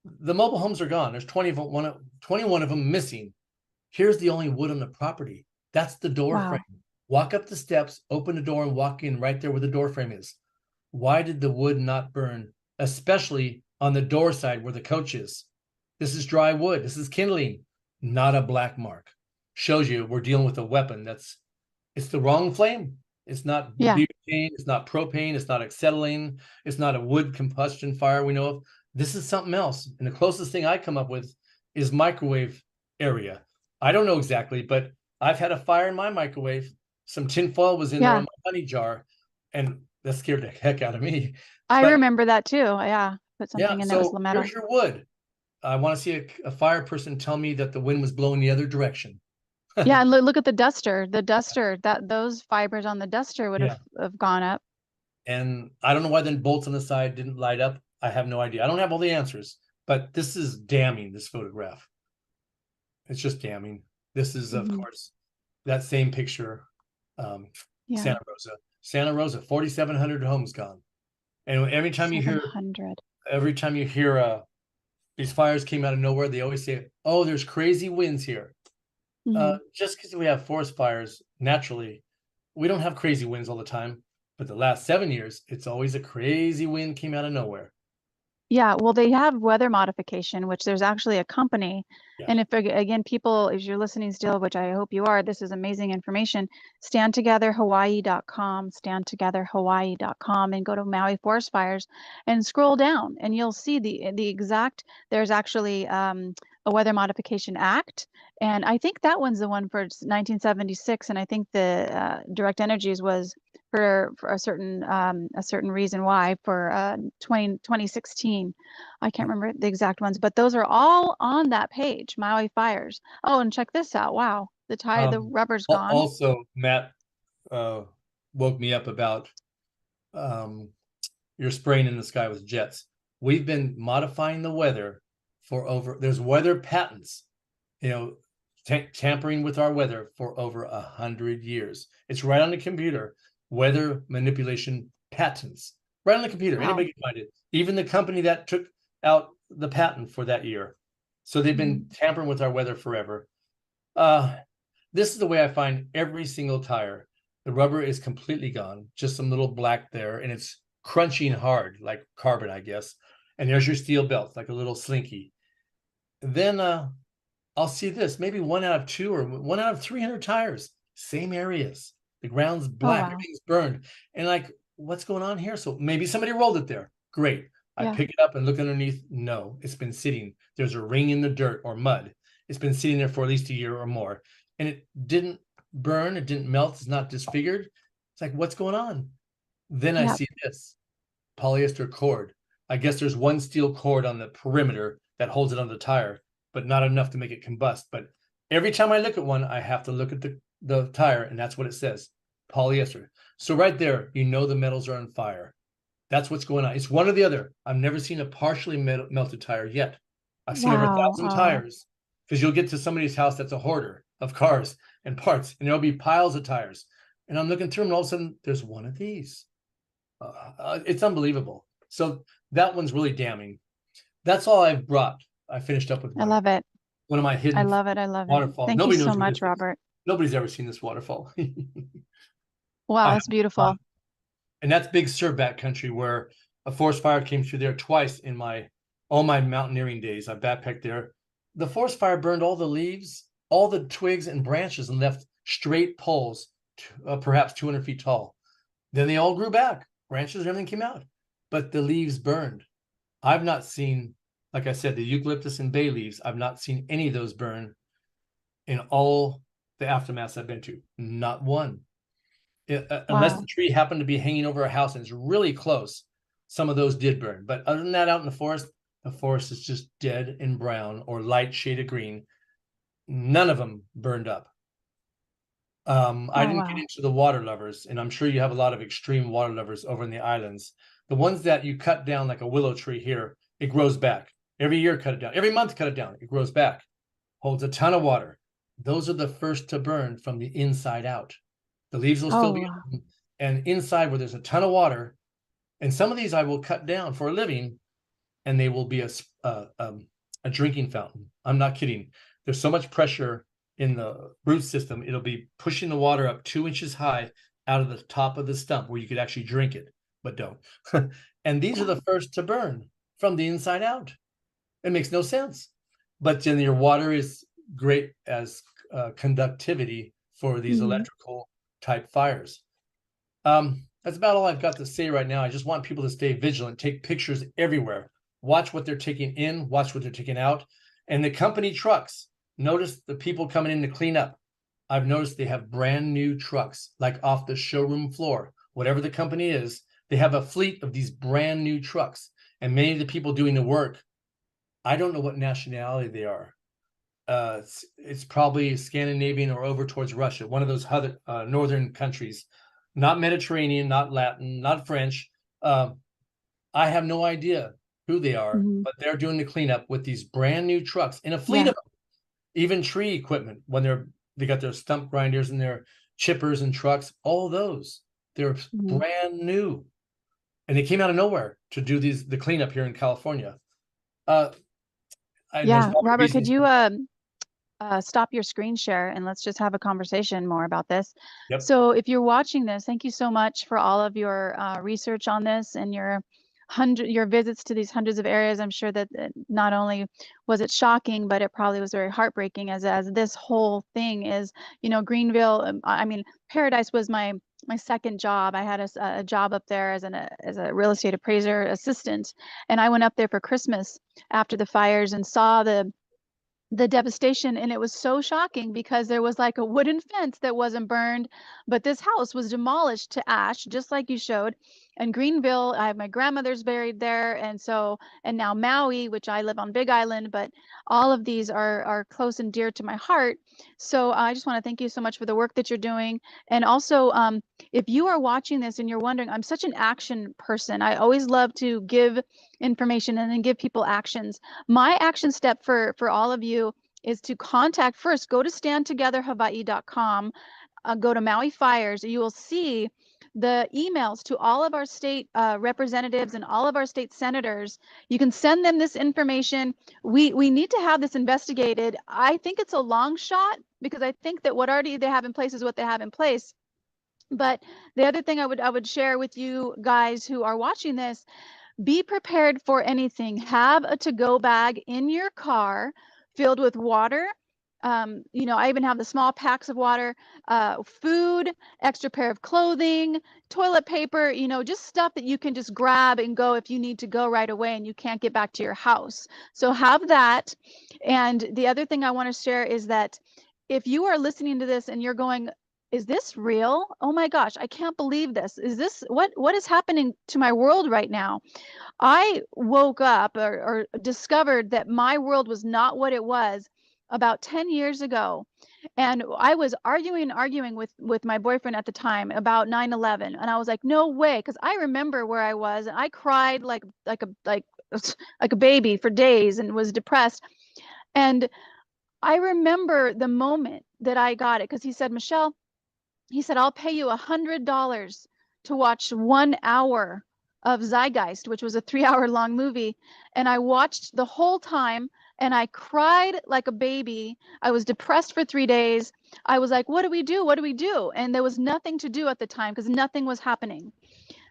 S2: The mobile homes are gone. There's 21 of them missing. Here's the only wood on the property. That's the door
S1: Wow.
S2: frame. Walk up the steps, open the door, and walk in right there where the door frame is. Why did the wood not burn, especially on the door side where the coach is? This is dry wood. This is kindling, not a black mark. Shows you we're dealing with a weapon it's the wrong flame. It's not
S1: Yeah.
S2: butane, it's not propane, it's not acetylene, it's not a wood combustion fire we know of. This is something else. And the closest thing I come up with is microwave area. I don't know exactly, but I've had a fire in my microwave. Some tinfoil was in there
S1: Yeah.
S2: on my honey jar, and that scared the heck out of me.
S1: I
S2: But
S1: remember that too. Yeah. Put
S2: yeah,
S1: something in that was
S2: so
S1: metal.
S2: here's your wood. I want to see a fire person tell me that the wind was blowing the other direction.
S1: Yeah, and look at the duster. The duster, that those fibers on the duster would
S2: Yeah.
S1: have gone up.
S2: And I don't know why the bolts on the side didn't light up. I have no idea. I don't have all the answers, but this is damning, this photograph. It's just damning. This is, of course, that same picture,
S1: Yeah.
S2: Santa Rosa. Santa Rosa, 4,700 homes gone. And every time you hear
S1: 700.
S2: These fires came out of nowhere, they always say, oh, there's crazy winds here. Just because we have forest fires, naturally, we don't have crazy winds all the time. But the last 7 years, it's always a crazy wind came out of nowhere.
S1: Yeah, well, they have weather modification, which there's actually a company.
S2: Yeah.
S1: And if, again, people, if you're listening still, which I hope you are, this is amazing information. Standtogetherhawaii.com, standtogetherhawaii.com, and go to Maui Forest Fires and scroll down, and you'll see the exact, there's actually a Weather Modification Act. And I think that one's the one for 1976. And I think the Direct Energies was for a certain reason why for 2016. I can't remember the exact ones, but those are all on that page, Maui Fires. Oh, and check this out. Wow, the rubber's gone.
S2: Also, Matt woke me up about you're spraying in the sky with jets. We've been modifying the weather there's weather patents, tampering with our weather for over 100 years. It's right on the computer. Weather manipulation patents, right on the computer.
S1: Wow.
S2: Anybody can find it. Even the company that took out the patent for that year. So they've been tampering with our weather forever. This is the way I find every single tire. The rubber is completely gone, just some little black there, and it's crunching hard like carbon, I guess. And there's your steel belt, like a little slinky. Then I'll see this, maybe 1 out of 2 or 1 out of 300 tires, same areas. The ground's black, everything's burned. And like, what's going on here? So maybe somebody rolled it there. Great. I pick it up and look underneath. No, it's been sitting. There's a ring in the dirt or mud. It's been sitting there for at least a year or more. And it didn't burn. It didn't melt. It's not disfigured. It's like, what's going on? Then I see this polyester cord. I guess there's one steel cord on the perimeter that holds it on the tire, but not enough to make it combust. But every time I look at one, I have to look at the tire, and that's what it says, polyester. So right there, the metals are on fire. That's what's going on. It's one or the other. I've never seen a partially melted tire yet. I've seen over 1,000 tires, because you'll get to somebody's house that's a hoarder of cars and parts, and there'll be piles of tires. And I'm looking through them, and all of a sudden, there's one of these. It's unbelievable. So That one's really damning. That's all I've brought. I finished up with
S1: I love it.
S2: one of my
S1: I
S2: hidden
S1: love it. I love it.
S2: waterfalls.
S1: Thank you
S2: Nobody
S1: so
S2: knows who this
S1: much,
S2: is.
S1: Robert.
S2: Nobody's ever seen this waterfall.
S1: Wow,
S2: I
S1: that's beautiful.
S2: and that's Big Sur backcountry, where a forest fire came through there twice in all my mountaineering days. I backpacked there. The forest fire burned all the leaves, all the twigs and branches, and left straight poles, perhaps 200 feet tall. Then they all grew back. Branches and everything came out, but the leaves burned. I've not seen, like I said, the eucalyptus and bay leaves. I've not seen any of those burn in all the aftermaths I've been to. Not one. Unless
S1: Wow.
S2: the tree happened to be hanging over a house and it's really close, some of those did burn. But other than that, out in the forest is just dead and brown or light shade of green. None of them burned up. I
S1: Oh,
S2: didn't get
S1: wow.
S2: into the water lovers, and I'm sure you have a lot of extreme water lovers over in the islands. The ones that you cut down like a willow tree here, it grows back. Every year, cut it down. Every month, cut it down. It grows back. Holds a ton of water. Those are the first to burn from the inside out. The leaves will still
S1: Oh,
S2: be
S1: wow.
S2: on, and inside where there's a ton of water. And some of these I will cut down for a living, and they will be a drinking fountain. I'm not kidding. There's so much pressure in the root system, it'll be pushing the water up 2 inches high out of the top of the stump where you could actually drink it, but don't. And these are the first to burn from the inside out. It makes no sense. But then your water is great as conductivity for these electrical type fires. That's about all I've got to say right now. I just want people to stay vigilant, take pictures everywhere, watch what they're taking in, watch what they're taking out. And the company trucks, notice the people coming in to clean up. I've noticed they have brand new trucks, like off the showroom floor. Whatever the company is, they have a fleet of these brand new trucks. And many of the people doing the work, I don't know what nationality they are. It's probably Scandinavian or over towards Russia, one of those other northern countries, not Mediterranean, not Latin, not French. I have no idea who they are,
S1: Mm-hmm.
S2: but they're doing the cleanup with these brand new trucks in a fleet
S1: Yeah.
S2: of them. Even tree equipment when they got their stump grinders and their chippers and trucks, all those they're brand new, and they came out of nowhere to do the cleanup here in California. And there's
S1: Yeah.
S2: probably
S1: Robert, could
S2: reasons.
S1: you stop your screen share and let's just have a conversation more about this.
S2: Yep.
S1: So if you're watching this, thank you so much for all of your research on this and your visits to these hundreds of areas. I'm sure that not only was it shocking, but it probably was very heartbreaking as this whole thing is, Greenville. I mean, Paradise was my second job. I had a job up there as a real estate appraiser assistant, and I went up there for Christmas after the fires and saw the devastation, and it was so shocking because there was like a wooden fence that wasn't burned, but this house was demolished to ash, just like you showed. And Greenville, I have my grandmother's buried there, and now Maui, which I live on Big Island, but all of these are close and dear to my heart. So I just want to thank you so much for the work that you're doing. And also, if you are watching this and you're wondering, I'm such an action person. I always love to give information and then give people actions. My action step for all of you is to contact first, go to standtogetherhawaii.com, go to Maui Fires. You will see the emails to all of our state representatives and all of our state senators. You can send them this information. We need to have this investigated. I think it's a long shot because I think that what already they have in place is what they have in place. But the other thing I would share with you guys who are watching this, be prepared for anything. Have a to-go bag in your car filled with water. I even have the small packs of water, food, extra pair of clothing, toilet paper, just stuff that you can just grab and go if you need to go right away and you can't get back to your house. So have that. And the other thing I want to share is that if you are listening to this and you're going, is this real? Oh my gosh, I can't believe this. Is this what is happening to my world right now? I woke up or discovered that my world was not what it was about 10 years ago. And I was arguing with my boyfriend at the time about 9/11. And I was like, no way. Because I remember where I was and I cried like a baby for days and was depressed. And I remember the moment that I got it because he said, Michelle, he said, I'll pay you $100 to watch 1 hour of Zeitgeist, which was a 3-hour long movie. And I watched the whole time and I cried like a baby. I was depressed for 3 days. I was like, what do we do? What do we do? And there was nothing to do at the time because nothing was happening.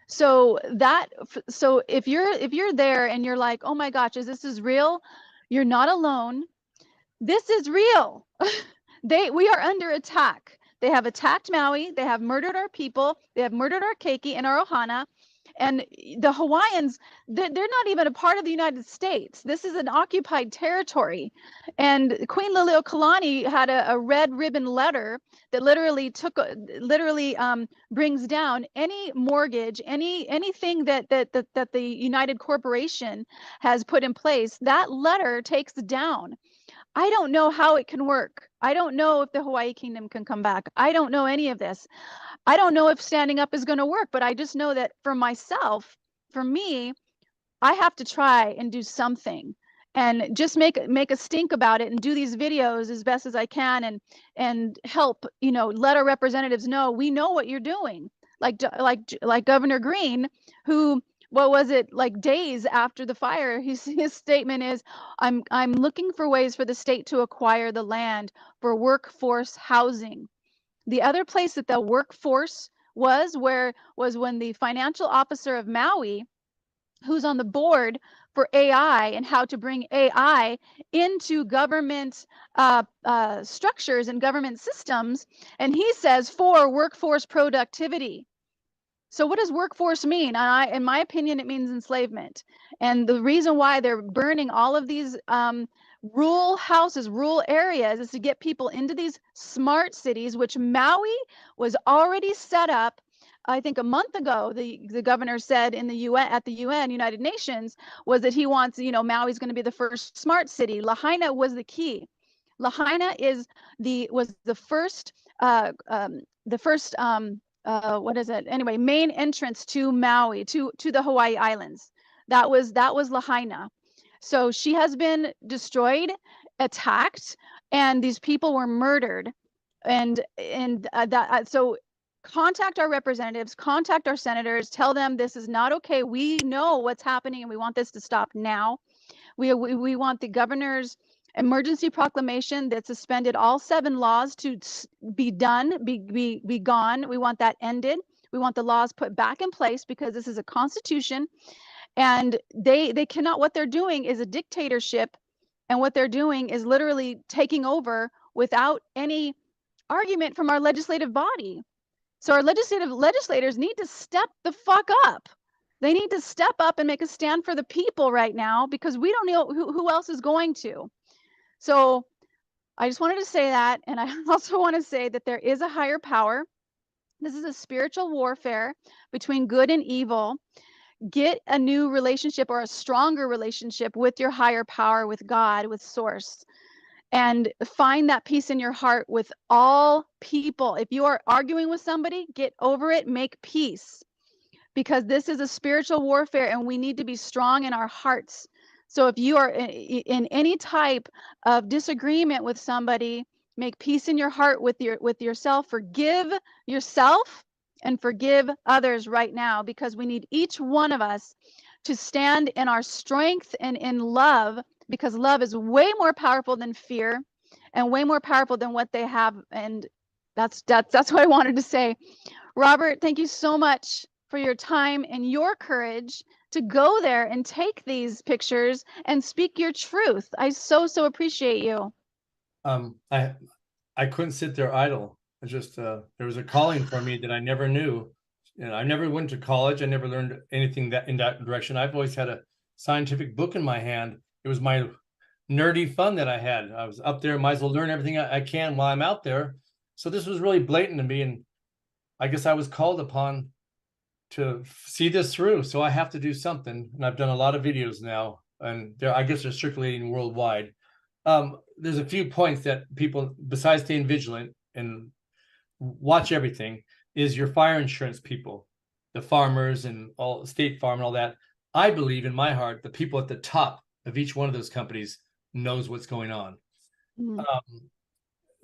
S1: So if you're there and you're like, oh my gosh, this is real, you're not alone. This is real. We are under attack. They have attacked Maui. They have murdered our people. They have murdered our keiki and our ohana. And the Hawaiians, they're not even a part of the United States. This is an occupied territory. And Queen Liliuokalani had a red ribbon letter that literally brings down any mortgage, anything that the United Corporation has put in place. That letter takes down. I don't know how it can work. I don't know if the Hawaii Kingdom can come back. I don't know any of this. I don't know if standing up is going to work, but I just know that for myself, for me, I have to try and do something and just make a stink about it and do these videos as best as I can and help, let our representatives know we know what you're doing. Like Governor Green, who, what was it, like days after the fire, his statement is, I'm looking for ways for the state to acquire the land for workforce housing. The other place that the workforce was when the financial officer of Maui, who's on the board for AI and how to bring AI into government structures and government systems, and he says for workforce productivity. So what does workforce mean? In my opinion, it means enslavement. And the reason why they're burning all of these rural houses, rural areas, is to get people into these smart cities, which Maui was already set up. I think a month ago, the governor said in the UN, at the UN, United Nations, was that he wants, Maui's going to be the first smart city. Lahaina was the key. Lahaina was the first what is it? Anyway, main entrance to Maui, to the Hawaii Islands. That was Lahaina. So she has been destroyed, attacked, and these people were murdered. So contact our representatives, contact our senators, tell them this is not okay. We know what's happening and we want this to stop now. We want the governor's emergency proclamation that suspended all 7 laws to be done, be gone. We want that ended. We want the laws put back in place because this is a constitution, and they cannot. What they're doing is a dictatorship, and what they're doing is literally taking over without any argument from our legislative body. So our legislators need to step the fuck up. They need to step up and make a stand for the people right now, because we don't know who else is going to. So I just wanted to say that. And I also want to say that there is a higher power. This is a spiritual warfare between good and evil. Get a new relationship or a stronger relationship with your higher power, with God, with Source, and find that peace in your heart with all people. If you are arguing with somebody, get over it, make peace, because this is a spiritual warfare and we need to be strong in our hearts. So if you are in any type of disagreement with somebody, make peace in your heart with yourself. Forgive yourself and forgive others right now, because we need each one of us to stand in our strength and in love, because love is way more powerful than fear and way more powerful than what they have. And that's what I wanted to say. Robert, thank you so much for your time and your courage to go there and take these pictures and speak your truth. I so appreciate you.
S2: I couldn't sit there idle. I just there was a calling for me that I never knew. I never went to college. I never learned anything in that direction. I've always had a scientific book in my hand. It was my nerdy fun that I had. I was up there, might as well learn everything I can while I'm out there. So this was really blatant to me, and I guess I was called upon to see this through. So I have to do something, and I've done a lot of videos now, and I guess they're circulating worldwide. There's a few points that people, besides staying vigilant and watch everything, is your fire insurance people, the farmers and all State Farm and all that. I believe in my heart the people at the top of each one of those companies knows what's going on. Mm-hmm.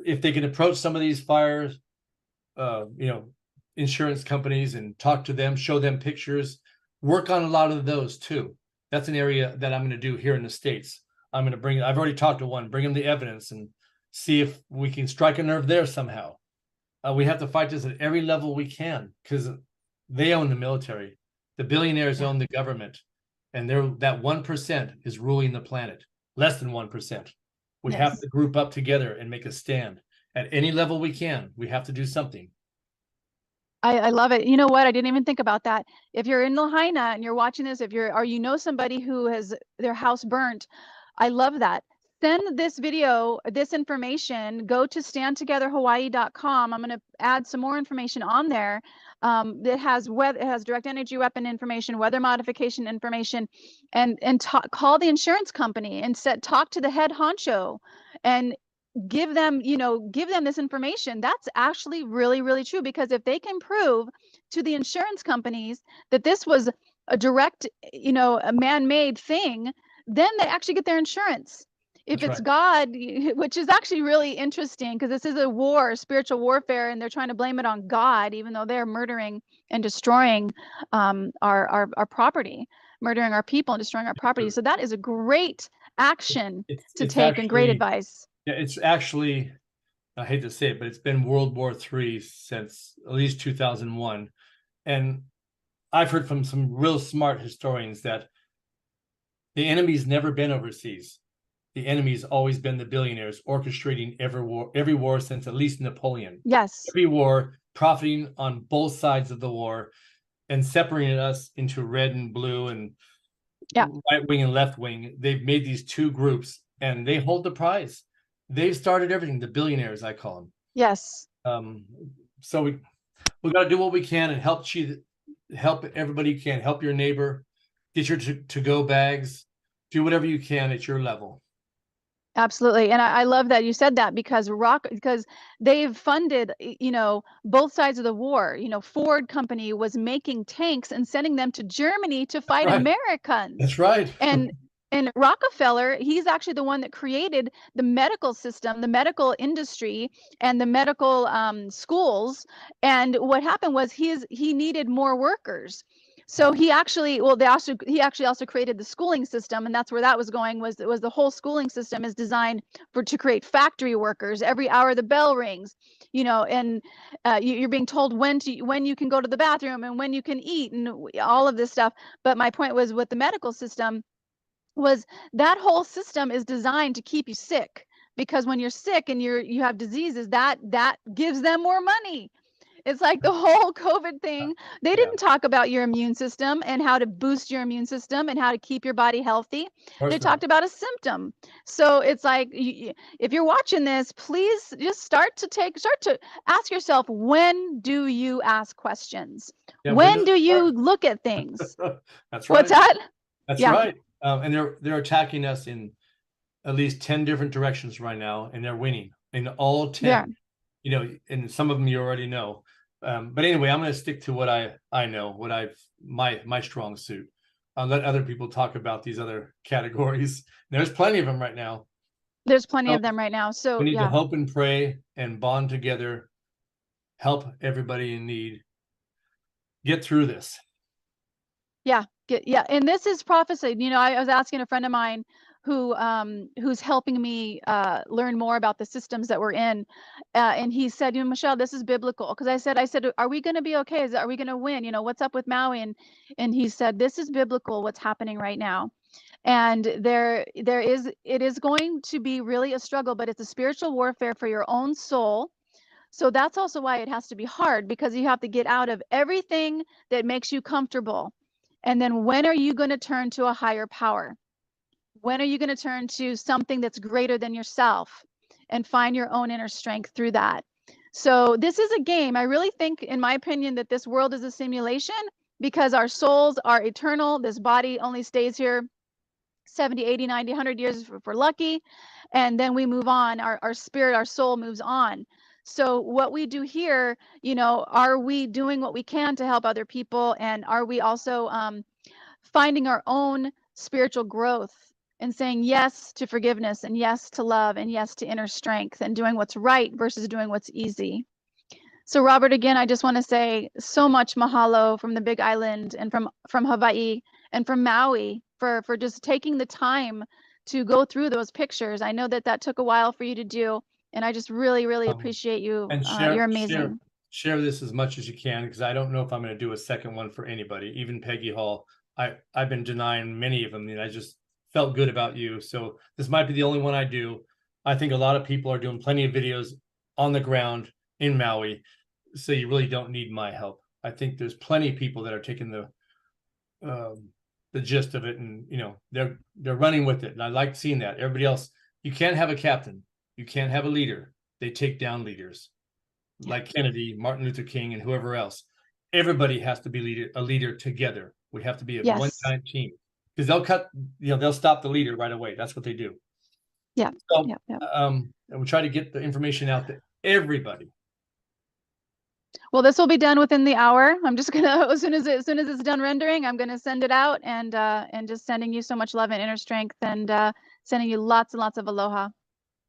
S2: If they can approach some of these fires, insurance companies and talk to them, show them pictures, work on a lot of those too. That's an area that I'm going to do here in the States. I'm going to bring, I've already talked to one, bring them the evidence and see if we can strike a nerve there somehow. We have to fight this at every level we can because they own the military. The billionaires own the government, and they're that 1% is ruling the planet. Less than 1%. We have to group up together and make a stand at any level we can. We have to do something.
S1: I love it. You know what? I didn't even think about that. If you're in Lahaina and you're watching this, if you're, or you know somebody who has their house burnt, I love that. Send this video, this information, go to standtogetherhawaii.com. I'm going to add some more information on there. That has weather, it has direct energy weapon information, weather modification information, and call the insurance company and talk to the head honcho and give them, give them this information. That's actually really, really true, because if they can prove to the insurance companies that this was a direct, a man-made thing, then they actually get their insurance. If it's God, which is actually really interesting, because this is a war, spiritual warfare, and they're trying to blame it on God, even though they're murdering and destroying our property, murdering our people and destroying our property. So that is a great action to take, actually, and great advice.
S2: Yeah, it's actually, I hate to say it, but it's been World War III since at least 2001. And I've heard from some real smart historians that the enemy's never been overseas. The enemy's always been the billionaires orchestrating every war since at least Napoleon.
S1: Yes.
S2: Every war, profiting on both sides of the war and separating us into red and blue and right wing and left wing. They've made these two groups and they hold the prize. They've started everything, the billionaires, I call them.
S1: Yes.
S2: So we got to do what we can and help everybody you can. Help your neighbor, get your to-go bags, do whatever you can at your level.
S1: Absolutely. And I love that you said that, because they've funded, both sides of the war. Ford company was making tanks and sending them to Germany to fight Americans.
S2: That's right.
S1: And Rockefeller, he's actually the one that created the medical system, the medical industry, and the medical schools. And what happened was he needed more workers. So he actually also created the schooling system, and that's where that was going. Was the whole schooling system is designed to create factory workers. Every hour the bell rings, and you're being told when you can go to the bathroom and when you can eat and all of this stuff. But my point was, with the medical system, was that whole system is designed to keep you sick, because when you're sick and you have diseases, that gives them more money. It's like the whole COVID thing. They didn't talk about your immune system and how to boost your immune system and how to keep your body healthy. They talked about a symptom. So it's like, if you're watching this, please just start to ask yourself, when do you ask questions? When do you look at things?
S2: That's right.
S1: What's that?
S2: That's right. And they're attacking us in at least 10 different directions right now, and they're winning in all 10. And some of them you already know. But anyway, I'm going to stick to what I know, what my strong suit. I'll let other people talk about these other categories. There's plenty of them right now.
S1: There's plenty of them right now. So
S2: we need to hope and pray and bond together, help everybody in need, get through this.
S1: And this is prophesied. I was asking a friend of mine who's helping me learn more about the systems that we're in, and he said, Michelle, this is biblical. Because I said, are we going to be okay? Are we going to win? What's up with Maui? And he said, this is biblical, what's happening right now. And it is going to be really a struggle, but it's a spiritual warfare for your own soul. So that's also why it has to be hard, because you have to get out of everything that makes you comfortable. And then when are you going to turn to a higher power? When are you going to turn to something that's greater than yourself and find your own inner strength through that? So this is a game. I really think, in my opinion, that this world is a simulation, because our souls are eternal. This body only stays here 70, 80, 90, 100 years if we're lucky. And then we move on. Our spirit, our soul moves on. So what we do here, are we doing what we can to help other people? And are we also finding our own spiritual growth and saying yes to forgiveness and yes to love and yes to inner strength and doing what's right versus doing what's easy? So Robert, again, I just want to say so much mahalo from the Big Island and from Hawaii and from Maui for just taking the time to go through those pictures. I know that took a while for you to do, and I just really appreciate you.
S2: And
S1: You're amazing.
S2: share this as much as you can, because I don't know if I'm going to do a second one for anybody, even Peggy Hall. I've been denying many of them, and I just felt good about you. So this might be the only one I do. I think a lot of people are doing plenty of videos on the ground in Maui, so you really don't need my help. I think there's plenty of people that are taking the gist of it, and they're running with it, and I like seeing that. Everybody else, you can't have a captain, you can't have a leader. They take down leaders like Kennedy, Martin Luther King, and whoever else. Everybody has to be a leader together. We have to be a one giant team, because they'll stop the leader right away. That's what they do.
S1: Yeah.
S2: So, and we try to get the information out to everybody.
S1: Well, this will be done within the hour. I'm just gonna, as soon as it's done rendering, I'm gonna send it out, and just sending you so much love and inner strength, and sending you lots and lots of aloha.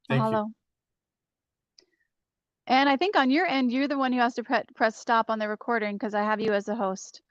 S2: Thank you.
S1: And I think on your end, you're the one who has to press stop on the recording, because I have you as the host.